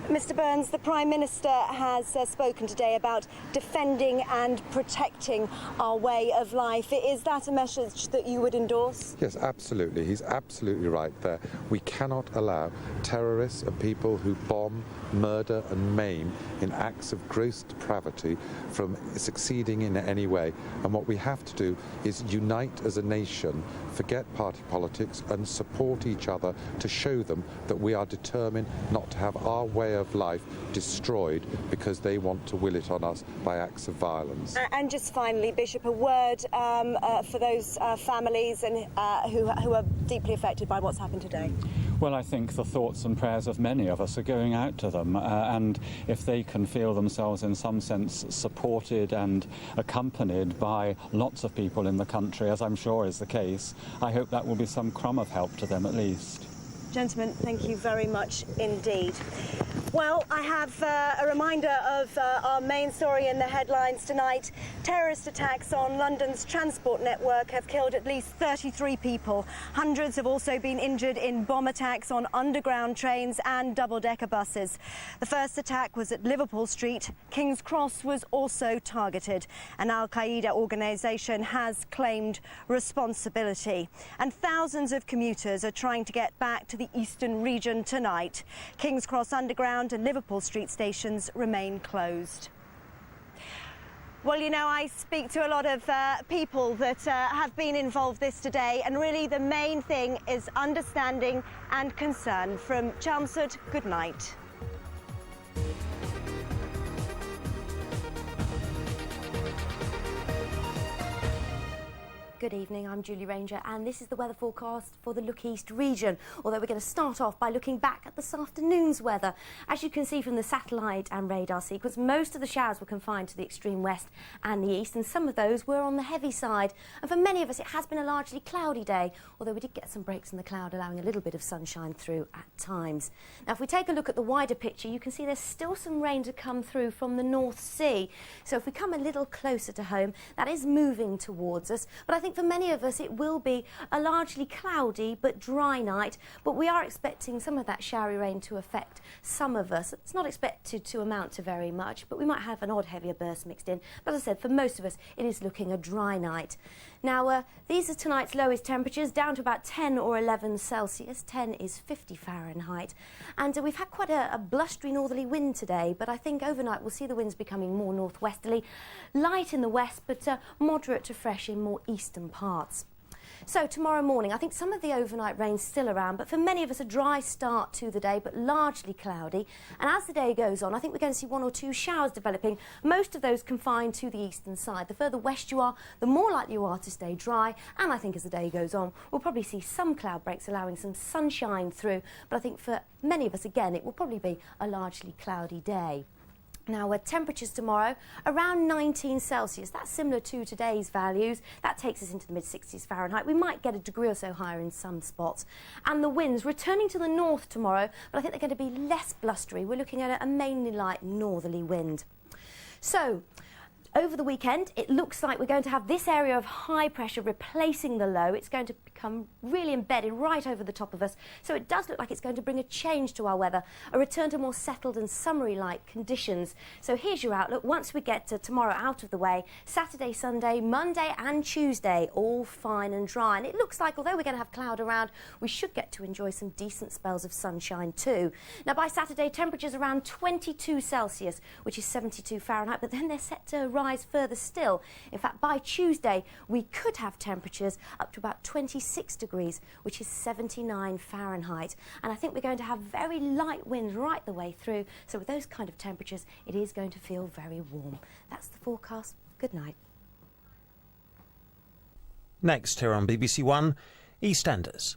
Mr Burns, the Prime Minister has spoken today about defending and protecting our way of life. Is that a message that you would endorse? Yes, absolutely. He's absolutely right there. We cannot allow terrorists and people who bomb, murder and maim in acts of gross depravity from succeeding in any way. And what we have to do is unite as a nation, forget party politics and support each other to show them that we are determined not to have our way of life destroyed because they want to will it on us by acts of violence. And just finally, Bishop, a word for those families and who are deeply affected by what's happened today. Well, I think the thoughts and prayers of many of us are going out to them, and if they can feel themselves in some sense supported and accompanied by lots of people in the country, as I'm sure is the case, I hope that will be some crumb of help to them at least. Gentlemen, thank you very much indeed. Well, I have a reminder of our main story in the headlines tonight. Terrorist attacks on London's transport network have killed at least 33 people. Hundreds have also been injured in bomb attacks on underground trains and double-decker buses. The first attack was at Liverpool Street. King's Cross was also targeted. An Al-Qaeda organisation has claimed responsibility. And thousands of commuters are trying to get back to the eastern region tonight. King's Cross Underground and Liverpool Street stations remain closed. Well, you know, I speak to a lot of people that have been involved this today, and really the main thing is understanding and concern. From Chelmsford, good night. Good evening, I'm Julie Ranger and this is the weather forecast for the Look East region. Although we're going to start off by looking back at this afternoon's weather. As you can see from the satellite and radar sequence, most of the showers were confined to the extreme west and the east, and some of those were on the heavy side. And for many of us it has been a largely cloudy day, although we did get some breaks in the cloud allowing a little bit of sunshine through at times. Now if we take a look at the wider picture, you can see there's still some rain to come through from the North Sea. So if we come a little closer to home, that is moving towards us, but I think for many of us it will be a largely cloudy but dry night, but we are expecting some of that showery rain to affect some of us. It's not expected to amount to very much, but we might have an odd heavier burst mixed in. But as I said, for most of us it is looking a dry night. Now these are tonight's lowest temperatures, down to about 10 or 11 Celsius. 10 is 50 Fahrenheit, and we've had quite a blustery northerly wind today, but I think overnight we'll see the winds becoming more northwesterly, light in the west but moderate to fresh in more eastern parts. So tomorrow morning, I think some of the overnight rain's still around, but for many of us a dry start to the day, but largely cloudy. And as the day goes on, I think we're going to see one or two showers developing, most of those confined to the eastern side. The further west you are, the more likely you are to stay dry, and I think as the day goes on, we'll probably see some cloud breaks allowing some sunshine through, but I think for many of us, again, it will probably be a largely cloudy day. Now, temperatures tomorrow around 19 Celsius. That's similar to today's values. That takes us into the mid-60s Fahrenheit. We might get a degree or so higher in some spots. And the winds returning to the north tomorrow, but I think they're going to be less blustery. We're looking at a mainly light northerly wind. So, over the weekend, it looks like we're going to have this area of high pressure replacing the low. It's going to become really embedded right over the top of us. So it does look like it's going to bring a change to our weather, a return to more settled and summery-like conditions. So here's your outlook. Once we get to tomorrow out of the way, Saturday, Sunday, Monday and Tuesday, all fine and dry. And it looks like, although we're going to have cloud around, we should get to enjoy some decent spells of sunshine too. Now, by Saturday, temperatures around 22 Celsius, which is 72 Fahrenheit, but then they're set to rise further still. In fact, by Tuesday, we could have temperatures up to about 26 degrees, which is 79 Fahrenheit. And I think we're going to have very light winds right the way through. So with those kind of temperatures, it is going to feel very warm. That's the forecast. Good night. Next here on BBC One, EastEnders.